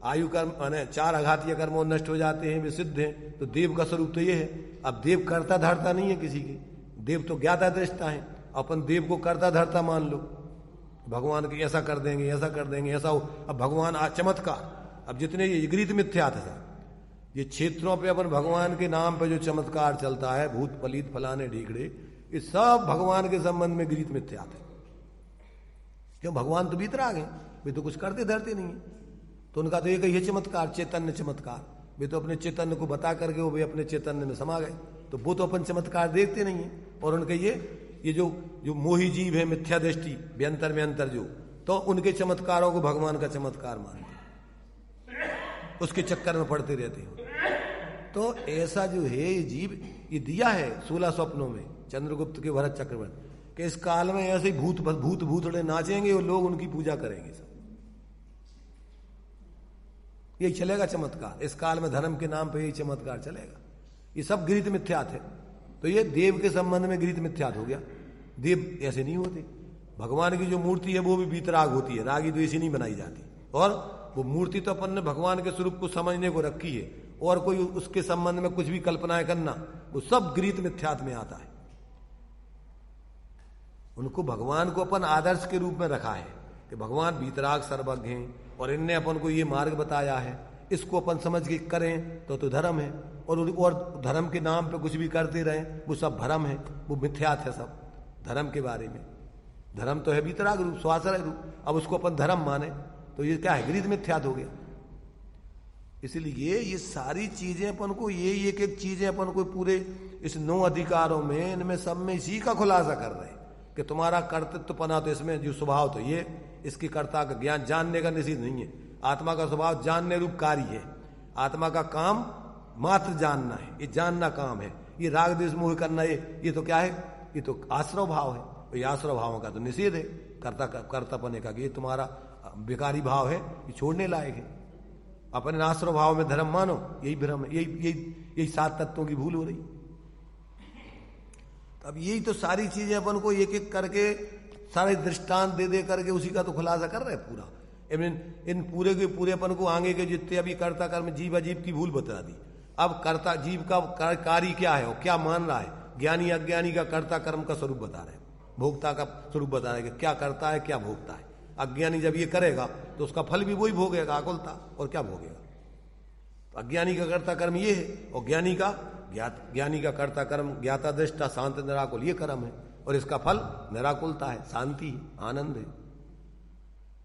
आयु कर्म माने 4 आघातीय कर्म नष्ट हो जाते हैं, वे सिद्ध हैं। तो देव का स्वरूप तो ये है। अब देव करता धरता नहीं है किसी की, देव तो ज्ञाता दृष्टा है। अपन देव को करता धरता मान लो, भगवान के ऐसा कर देंगे, ऐसा कर देंगे, ऐसा हो। अब भगवान चमत्कार, अब जितने ये गृहित मिथ्या था, ये क्षेत्रों पे अपन भगवान के नाम पे जो चमत्कार चलता है, भूत पलीत फलाने ढीकड़े, ये सब भगवान के संबंध में गृहित मिथ्या थे। क्यों? भगवान तो भीतराग हैं, वे तो कुछ करते धरते नहीं है। तो उनका तो एक ही है चमत्कार, चैतन्य चमत्कार। वे तो अपने चैतन्य को बता करके वो वे अपने चैतन्य में समा गए, तो वो तो अपन चमत्कार देखते नहीं है। और उनके ये जो मोही जीव है, मिथ्या दृष्टि, व्यंतर में अंतर जो, तो उनके चमत्कारों को भगवान का चमत्कार मानते, उसके चक्कर में पड़ते रहते हैं। तो ऐसा जो है ये जीव, ये दिया है 16 स्वप्नों में चंद्रगुप्त के भरत चक्रवर्ती कि इस काल में ऐसे भूत भूतड़े नाचेंगे और लोग उनकी पूजा करेंगे। सब यही चलेगा चमत्कार इस काल में, धर्म के नाम पे यही चमत्कार चलेगा। ये सब गृहित मिथ्यात है। तो ये देव के संबंध में गृहित मिथ्यात हो गया। देव ऐसे नहीं होते। भगवान की जो मूर्ति है वो भी बीतराग होती है, रागी द्वेषी नहीं बनाई जाती। और वो मूर्ति तो अपन ने भगवान के स्वरूप को समझने को रखी है, और कोई उसके संबंध में कुछ भी कल्पनाएं करना, वो सब गृहित मिथ्यात में आता है। उनको भगवान को अपन आदर्श के रूप में रखा है कि भगवान बीतराग सर्वज्ञ हैं, और इनने अपन को ये मार्ग बताया है, इसको अपन समझ के करें तो धर्म है। और धर्म के नाम पे कुछ भी करते रहें, वो सब भ्रम है, वो मिथ्यात है सब धर्म के बारे में। धर्म तो है बीतराग रूप, स्वाश्रय रूप। अब उसको अपन धर्म माने तो ये क्या है? गृहित मिथ्यात हो गया। इसलिए ये सारी चीजें अपन को, ये एक एक चीजें अपन को पूरे इस 9 अधिकारों में, इनमें सब में इसी का खुलासा कर रहे हैं कि तुम्हारा कर्तृत्व पना तो इसमें जो स्वभाव तो ये, इसकी कर्ता का ज्ञान जानने का निषेध नहीं है। आत्मा का स्वभाव जानने रूप कार्य है। आत्मा का काम मात्र जानना है, ये जानना काम है। ये राग द्वेष मोह करना, ये तो क्या है? ये तो आश्रव भाव है। तो ये आश्रव भावों का तो निषेध है, कर्ता पने का। ये तुम्हारा बेकारी भाव है, ये छोड़ने लायक है। अपने आश्रव भाव में धर्म मानो, यही भ्रम है। यही 7 तत्वों की भूल हो रही। अब यही तो सारी चीजें अपन को एक एक करके सारे दृष्टांत दे करके उसी का तो खुलासा कर रहे हैं पूरा। इन पूरे के पूरे अपन को आगे के जितने अभी कर्ता कर्म जीव अजीब की भूल बता दी। अब कर्ता जीव का कार्य क्या है और क्या मान रहा है, ज्ञानी अज्ञानी का कर्ता कर्म का स्वरूप बता रहे हैं, भोक्ता का स्वरूप बता रहे हैं कि क्या करता है क्या भोगता है। अज्ञानी जब ये करेगा तो उसका फल भी वही भोगेगा, आकुलता, और क्या भोगेगा। अज्ञानी का कर्ता कर्म ये है, और ज्ञानी का कर्ता कर्म ज्ञाता दृष्टा शांत निराकुल, ये कर्म है, और इसका फल निराकुलता है, शांति, आनंद है।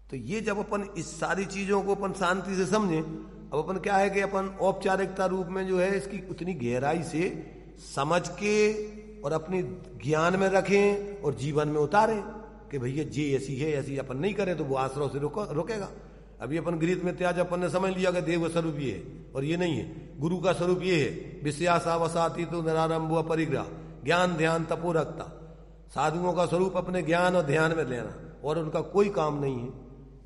तो ये जब अपन इस सारी चीजों को अपन शांति से समझें, अब अपन क्या है कि अपन औपचारिकता रूप में जो है इसकी उतनी गहराई से समझ के और अपनी ज्ञान में रखें और जीवन में उतारें कि भैया जी ऐसी है, ऐसी अपन नहीं करें तो वो आश्रव से रोकेगा। अभी अपन गृहित में त्याज अपन ने समझ लिया कि देव का स्वरूप ये है और ये नहीं है, गुरु का स्वरूप ये है, विषयासावसाती तो निरारंभ अपरिग्रह, ज्ञान ध्यान तपो रखता। साधुओं का स्वरूप अपने ज्ञान और ध्यान में लेना, और उनका कोई काम नहीं है,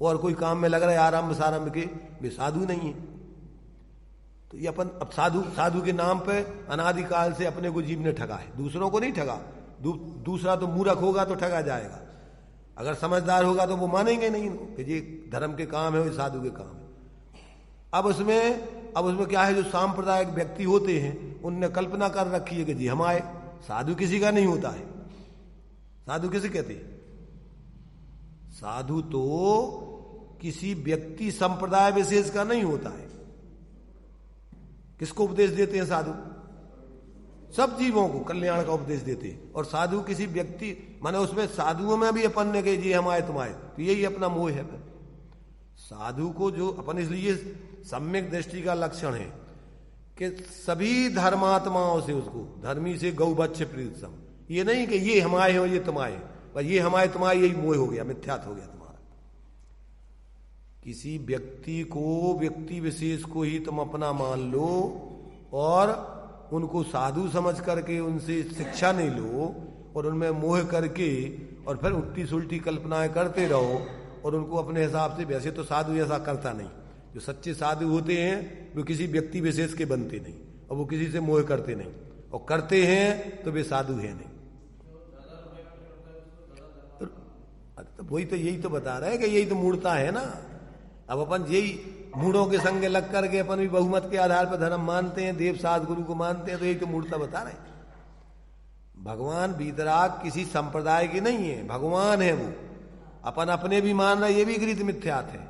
और कोई काम में लग रहा है आरंभ सारंभ के, वे साधु नहीं है। तो ये अपन अब साधु के नाम पे अनादिकाल से अपने को जीव ने ठगा है, दूसरों को नहीं ठगा। दूसरा तो मूर्ख होगा तो ठगा जाएगा, अगर समझदार होगा तो वो मानेंगे नहीं इनको कि ये धर्म के काम है, वो साधु के काम है। अब उसमें क्या है, जो सांप्रदायिक व्यक्ति होते हैं उनने कल्पना कर रखी है कि जी हम आए, साधु किसी का नहीं होता है। साधु किसे कहते हैं? साधु तो किसी व्यक्ति संप्रदाय विशेष का नहीं होता है। किसको उपदेश देते हैं साधु? सब जीवों को कल्याण का उपदेश देते हैं। और साधु किसी व्यक्ति, माने उसमें साधुओं में भी अपन ने कही जी हम आए तुम आए, तो यही अपना मोह है। साधु को जो अपन, इसलिए सम्यक दृष्टि का लक्षण है कि सभी धर्मात्माओं से, उसको धर्मी से गौ बच्च प्रीतम, ये नहीं कि ये हम आए हो ये तुम आए, पर ये हम आए तुम आए, यही मोह हो गया, मिथ्यात हो गया तुम्हारा। किसी व्यक्ति को, व्यक्ति विशेष को ही तुम अपना मान लो और उनको साधु समझ करके उनसे शिक्षा नहीं लो और उनमें मोह करके और फिर उल्टी सुलटी कल्पनाएं करते रहो और उनको अपने हिसाब से, वैसे तो साधु ऐसा करता नहीं, जो सच्चे साधु होते हैं वो किसी व्यक्ति विशेष के बनते नहीं और वो किसी से मोह करते नहीं, और करते हैं तो वे साधु हैं नहीं। तो वही तो, यही तो बता रहे हैं कि यही तो मूर्ता है ना। अब अपन यही मूढ़ों के संग लग करके अपन भी बहुमत के आधार पर धर्म मानते हैं, देव साध गुरु को मानते हैं, तो यही तो मूर्ता बता रहे हैं। भगवान वीतराग किसी संप्रदाय की नहीं है, भगवान है वो। अपन अपने भी मान रहे, ये भी गृहीत मिथ्यात है।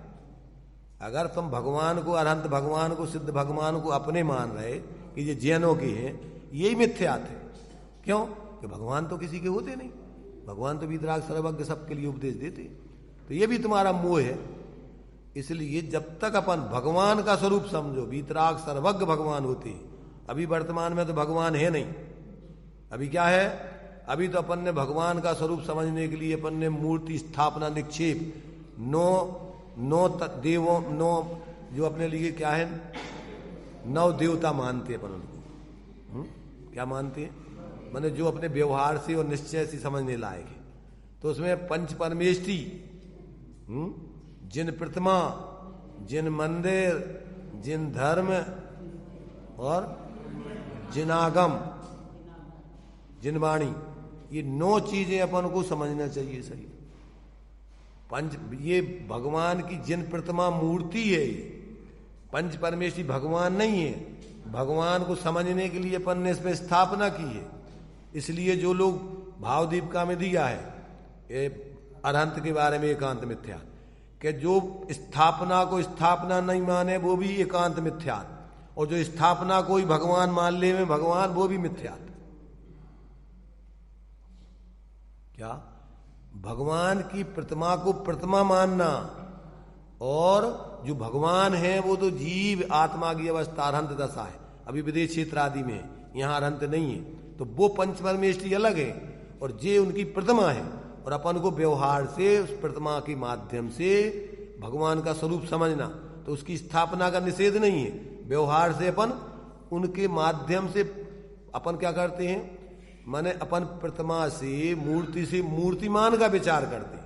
अगर तुम भगवान को, अनंत भगवान को, सिद्ध भगवान को अपने मान रहे कि ये जैनों के हैं, यही मिथ्यात है। क्यों? कि भगवान तो किसी के होते नहीं, भगवान तो वीतराग सर्वज्ञ सबके लिए उपदेश देते, तो ये भी तुम्हारा मोह है। इसलिए जब तक अपन भगवान का स्वरूप समझो, वीतराग सर्वज्ञ भगवान होते हैं। अभी वर्तमान में तो भगवान है नहीं, अभी क्या है? अभी तो अपन ने भगवान का स्वरूप समझने के लिए अपन ने मूर्ति स्थापना, निक्षेप, नौ देवों, जो अपने लिए क्या है, 9 देवता मानते अपन उनको। क्या मानते हैं? माने जो अपने व्यवहार से और निश्चय से समझने लायक है। तो उसमें पंच परमेष्टि, जिन प्रतिमा, जिन मंदिर, जिन धर्म और जिन आगम, जिन वाणी, ये 9 चीजें अपन को समझना चाहिए सही। पंच, ये भगवान की जिन प्रतिमा मूर्ति है, ये पंच परमेष्टि भगवान नहीं है। भगवान को समझने के लिए अपन ने इसमें स्थापना की है। इसलिए जो लोग भाव दीपिका में दिया है ये अरहंत के बारे में एकांत मिथ्या, कि जो स्थापना को स्थापना नहीं माने वो भी एकांत मिथ्या, और जो स्थापना को ही भगवान मान ले में भगवान, वो भी मिथ्या। क्या? भगवान की प्रतिमा को प्रतिमा मानना, और जो भगवान है वो तो जीव आत्मा की अवस्था अरहंत दशा है, अभी विदेश क्षेत्र आदि में, यहां अरहंत नहीं है। तो वो पंच परमेष्टि अलग है और ये उनकी प्रतिमा है, और अपन को व्यवहार से उस प्रतिमा के माध्यम से भगवान का स्वरूप समझना, तो उसकी स्थापना का निषेध नहीं है। व्यवहार से अपन उनके माध्यम से अपन क्या करते हैं, माने अपन प्रतिमा से, मूर्ति से मूर्तिमान का विचार करते हैं।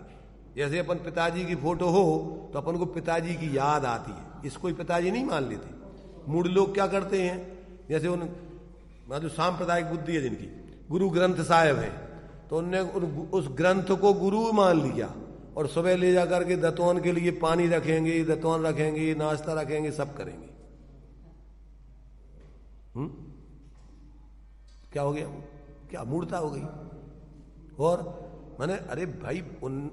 जैसे अपन पिताजी की फोटो हो तो अपन को पिताजी की याद आती है, इसको ही पिताजी नहीं मान लेते। मूढ़ लोग क्या करते हैं, जैसे उन मतलब सांप्रदायिक बुद्धि है जिनकी, गुरु ग्रंथ साहिब है, तो उनने उस ग्रंथ को गुरु मान लिया, और सुबह ले जाकर के दतौन के लिए पानी रखेंगे, दतौन रखेंगे, नाश्ता रखेंगे, सब करेंगे। क्या हो गया? क्या मूर्ता हो गई। और माने अरे भाई, उन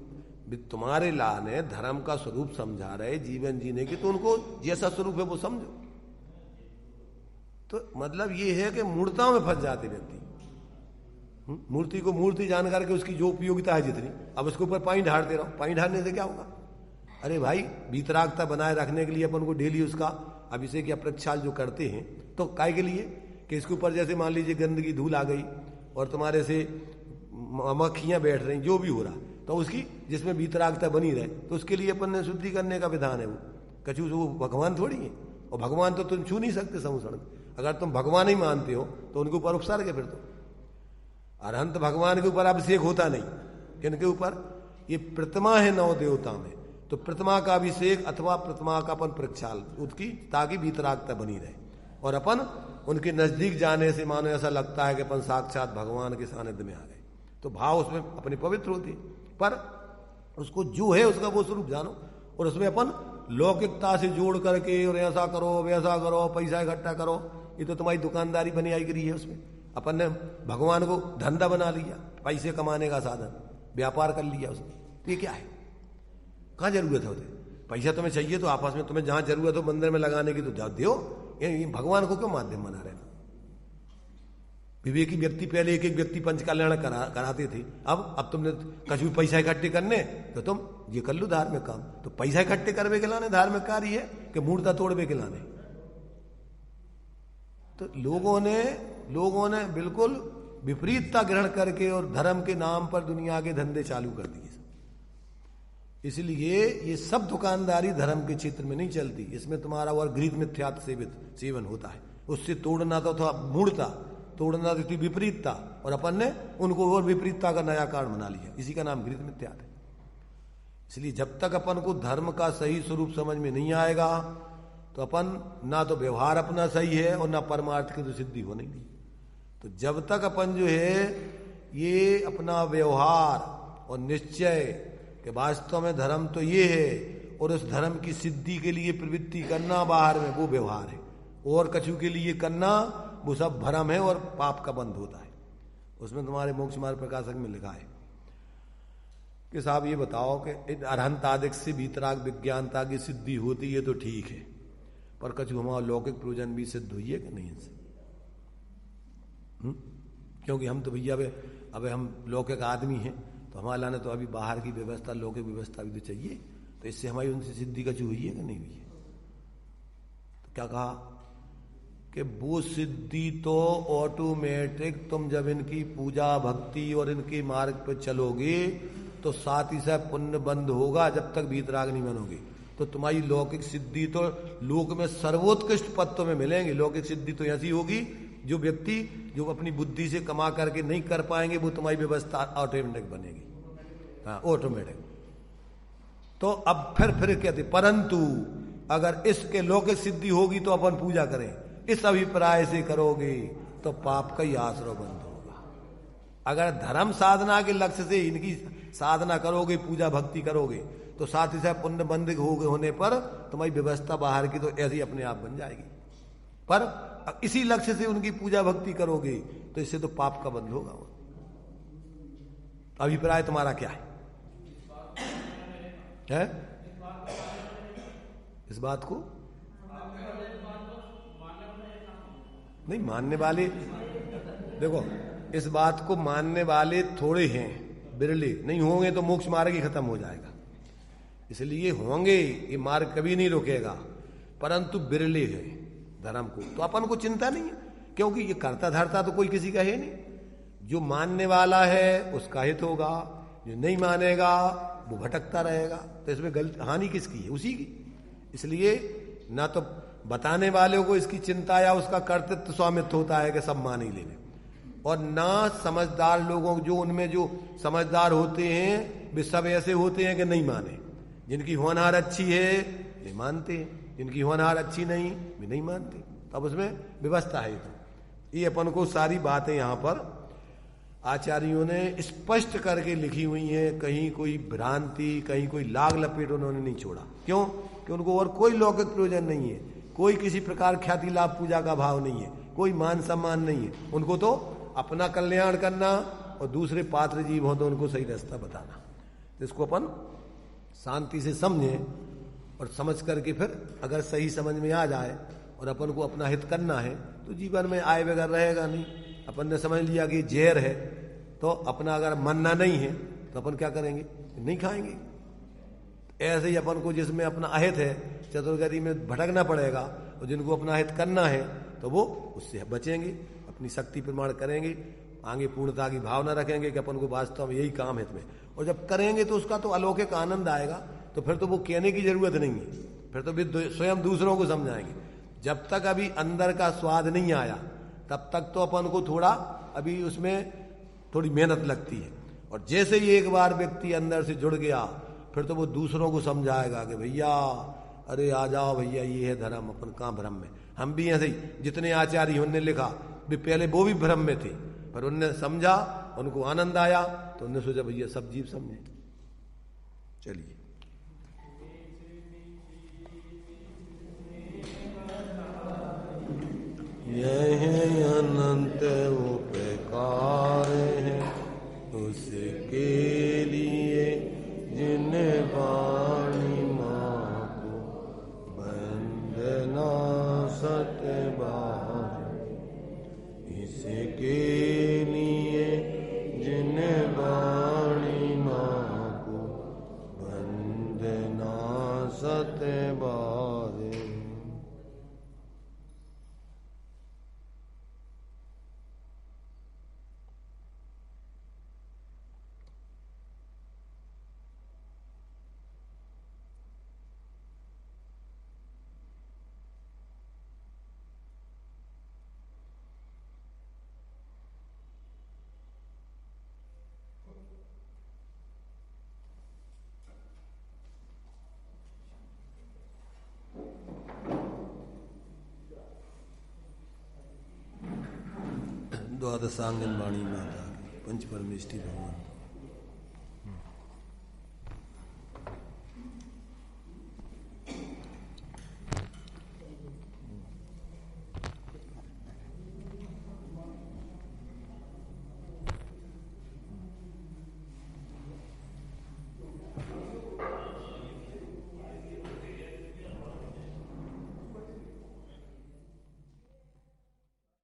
तुम्हारे ला ने धर्म का स्वरूप समझा रहे जीवन जीने की, तो उनको जैसा स्वरूप है वो समझो। तो मतलब ये है कि मूर्ताओं में फंस जाते व्यक्ति। मूर्ति को मूर्ति जान करके उसकी जो उपयोगिता है जितनी, अब उसके ऊपर पानी ढारते रहो। पानी ढारने से क्या होगा? अरे भाई, वीतरागता बनाए रखने के लिए अपन को डेली उसका अभिषेक या प्रक्षाल जो करते हैं, तो काय के लिए कि इसके ऊपर जैसे मान लीजिए गंदगी धूल आ गई और तुम्हारे से मक्खियां बैठ रही, जो भी हो रहा, तो उसकी जिसमें वीतरागता बनी रहे, तो उसके लिए अपन ने शुद्धि करने का विधान है। वो कछु वो भगवान थोड़ी है, और भगवान तो तुम छू नहीं सकते समूसण। अगर तुम भगवान ही मानते हो तो उनके ऊपर उपसर्ग है। फिर तो अरहंत भगवान के ऊपर अभिषेक होता नहीं, किनके ऊपर? ये प्रतिमा है 9 देवता में, तो प्रतिमा का अभिषेक अथवा प्रतिमा का अपन प्रक्षाल उसकी, ताकि वीतरागता बनी रहे, और अपन उनके नजदीक जाने से मानो ऐसा लगता है कि अपन साक्षात भगवान के सानिध्य में आ गए। तो भाव उसमें अपने पवित्र होते, पर उसको जो है उसका वो स्वरूप जानो, और उसमें अपन लौकिकता से जोड़ करके और ऐसा करो वैसा करो, पैसा इकट्ठा करो, ये तो तुम्हारी दुकानदारी बनी आई करी है। उसमें अपन ने भगवान को धंधा बना लिया, पैसे कमाने का साधन, व्यापार कर लिया उसने। तो ये क्या है? कहाँ जरूरत है उसे? पैसा तुम्हें चाहिए तो आपस में तुम्हें जहां जरूरत हो मंदिर में लगाने की तो जाओ दो। ये भगवान को क्यों माध्यम बना रहे? विवेकी व्यक्ति पहले एक एक व्यक्ति पंच कल्याण कराते थे, अब तुमने कछु पैसा इकट्ठे करने तो तुम ये कर लो धार्मिक काम। तो पैसा इकट्ठे करवे के लाने धार्मिक कार्य है कि मूर्ता तोड़वे के लाने? तो लोगों ने बिल्कुल विपरीतता ग्रहण करके और धर्म के नाम पर दुनिया के धंधे चालू कर दिए। इसलिए ये सब दुकानदारी धर्म के क्षेत्र में नहीं चलती। इसमें तुम्हारा और घृत मिथ्यात्व सेवन होता है। उससे तोड़ना तो था मूढ़ता, तोड़ना तो थी विपरीतता, और अपन ने उनको और विपरीतता का नया कारण बना लिया। इसी का नाम घृत मिथ्यात्व है। इसलिए जब तक अपन को धर्म का सही स्वरूप समझ में नहीं आएगा तो अपन ना तो व्यवहार अपना सही है और ना परमार्थ की तो सिद्धि होनी नहीं। तो जब तक अपन जो है ये अपना व्यवहार और निश्चय कि वास्तव में धर्म तो ये है और उस धर्म की सिद्धि के लिए प्रवृत्ति करना बाहर में वो व्यवहार है, और कछु के लिए करना वो सब भ्रम है और पाप का बंध होता है। उसमें तुम्हारे मोक्ष मार्ग प्रकाशक में लिखा है कि साहब ये बताओ कि अरहंत आदिक से भीतराग विज्ञानता की सिद्धि होती है तो ठीक है, पर कछु हमारा लौकिक प्रयोजन भी सिद्ध हुई है कि नहीं इनसे? क्योंकि हम तो भैया अब हम लौकिक आदमी हैं, तो हमारा ने तो अभी बाहर की व्यवस्था लौकिक व्यवस्था भी तो चाहिए, तो इससे हमारी उनसे सिद्धि कछु हुई है कि नहीं हुई है? तो क्या कहा कि वो सिद्धि तो ऑटोमेटिक तुम जब इनकी पूजा भक्ति और इनके मार्ग पर चलोगे तो साथ ही साथ पुण्य बंद होगा जब तक भीतराग नहीं बनोगे। तो तुम्हारी लौकिक सिद्धि तो लोक में सर्वोत्कृष्ट पद तो में मिलेंगे। लौकिक सिद्धि तो ऐसी होगी जो व्यक्ति जो अपनी बुद्धि से कमा करके नहीं कर पाएंगे, वो तुम्हारी व्यवस्था ऑटोमेटिक बनेगी। हाँ, ऑटोमेटिक। तो अब फिर कहते परंतु अगर इसके लौकिक सिद्धि होगी तो अपन पूजा करें, इस अभिप्राय से करोगे तो पाप का ही आश्रय बंद होगा। अगर धर्म साधना के लक्ष्य से इनकी साधना करोगे, पूजा भक्ति करोगे, तो साथ ही साथ पुण्य बंद होने पर तुम्हारी व्यवस्था बाहर की तो ऐसी अपने आप बन जाएगी। पर इसी लक्ष्य से उनकी पूजा भक्ति करोगे तो इससे तो पाप का बंध होगा। अभिप्राय तुम्हारा क्या है? इस बात को नहीं मानने वाले, देखो इस बात को मानने वाले थोड़े हैं, बिरले नहीं होंगे तो मोक्ष मार्ग ही खत्म हो जाएगा। इसलिए होंगे, ये मार्ग कभी नहीं रुकेगा, परंतु बिरले है धर्म को। तो अपन को चिंता नहीं है, क्योंकि ये करता धरता तो कोई किसी का है नहीं। जो मानने वाला है उसका हित होगा, जो नहीं मानेगा वो भटकता रहेगा। तो इसमें गलत हानि किसकी है? उसी की। इसलिए ना तो बताने वाले को इसकी चिंता या उसका कर्तृत्व स्वामित्व होता है कि सब मान ही लेने, और ना समझदार लोगों जो उनमें जो समझदार होते हैं वे सब ऐसे होते हैं कि नहीं माने। जिनकी होनहार अच्छी है वे मानते हैं, जिनकी होनहार अच्छी नहीं वे नहीं मानते। तब उसमें व्यवस्था है। तो ये अपन को सारी बातें यहाँ पर आचार्यों ने स्पष्ट करके लिखी हुई हैं। कहीं कोई भ्रांति, कहीं कोई लाग लपेट उन्होंने नहीं छोड़ा। क्यों? कि उनको और कोई लौकिक प्रयोजन नहीं है, कोई किसी प्रकार ख्याति लाभ पूजा का भाव नहीं है, कोई मान सम्मान नहीं है। उनको तो अपना कल्याण करना और दूसरे पात्र जीव हो तो उनको सही रास्ता बताना। तो इसको अपन शांति से समझें और समझ करके फिर अगर सही समझ में आ जाए और अपन को अपना हित करना है तो जीवन में आए बगैर रहेगा नहीं। अपन ने समझ लिया कि जहर है, तो अपना अगर मानना नहीं है तो अपन क्या करेंगे? नहीं खाएंगे। ऐसे ही अपन को जिसमें अपना अहित है चतुर्गति में भटकना पड़ेगा, और जिनको अपना हित करना है तो वो उससे बचेंगे, अपनी शक्ति प्रमाण करेंगे, आगे पूर्णता की भावना रखेंगे कि अपन को वास्तव में यही काम हित में। और जब करेंगे तो उसका तो अलौकिक आनंद आएगा। तो फिर तो वो कहने की जरूरत नहीं है, फिर तो भी स्वयं दूसरों को समझाएंगे। जब तक अभी अंदर का स्वाद नहीं आया तब तक तो अपन को थोड़ा अभी उसमें थोड़ी मेहनत लगती है। और जैसे ही एक बार व्यक्ति अंदर से जुड़ गया फिर तो वो दूसरों को समझाएगा कि भैया अरे आ जाओ भैया, ये है धर्म, अपन कहाँ भ्रम में। हम भी ऐसे ही, जितने आचार्य उनने लिखा भी पहले वो भी भ्रम में थे, पर उनने समझा, उनको आनंद आया तो उनने सोचा भैया सब जीव समझे। चलिए यह अनंत उपकार है उसके लिए जिन वाणी माँ को वंदना सतबार। इसके लिए जिन वाणी माँ को वंदना सतबार। द्वादशांगन वाणी माता की, पंच परमेष्टि भगवान।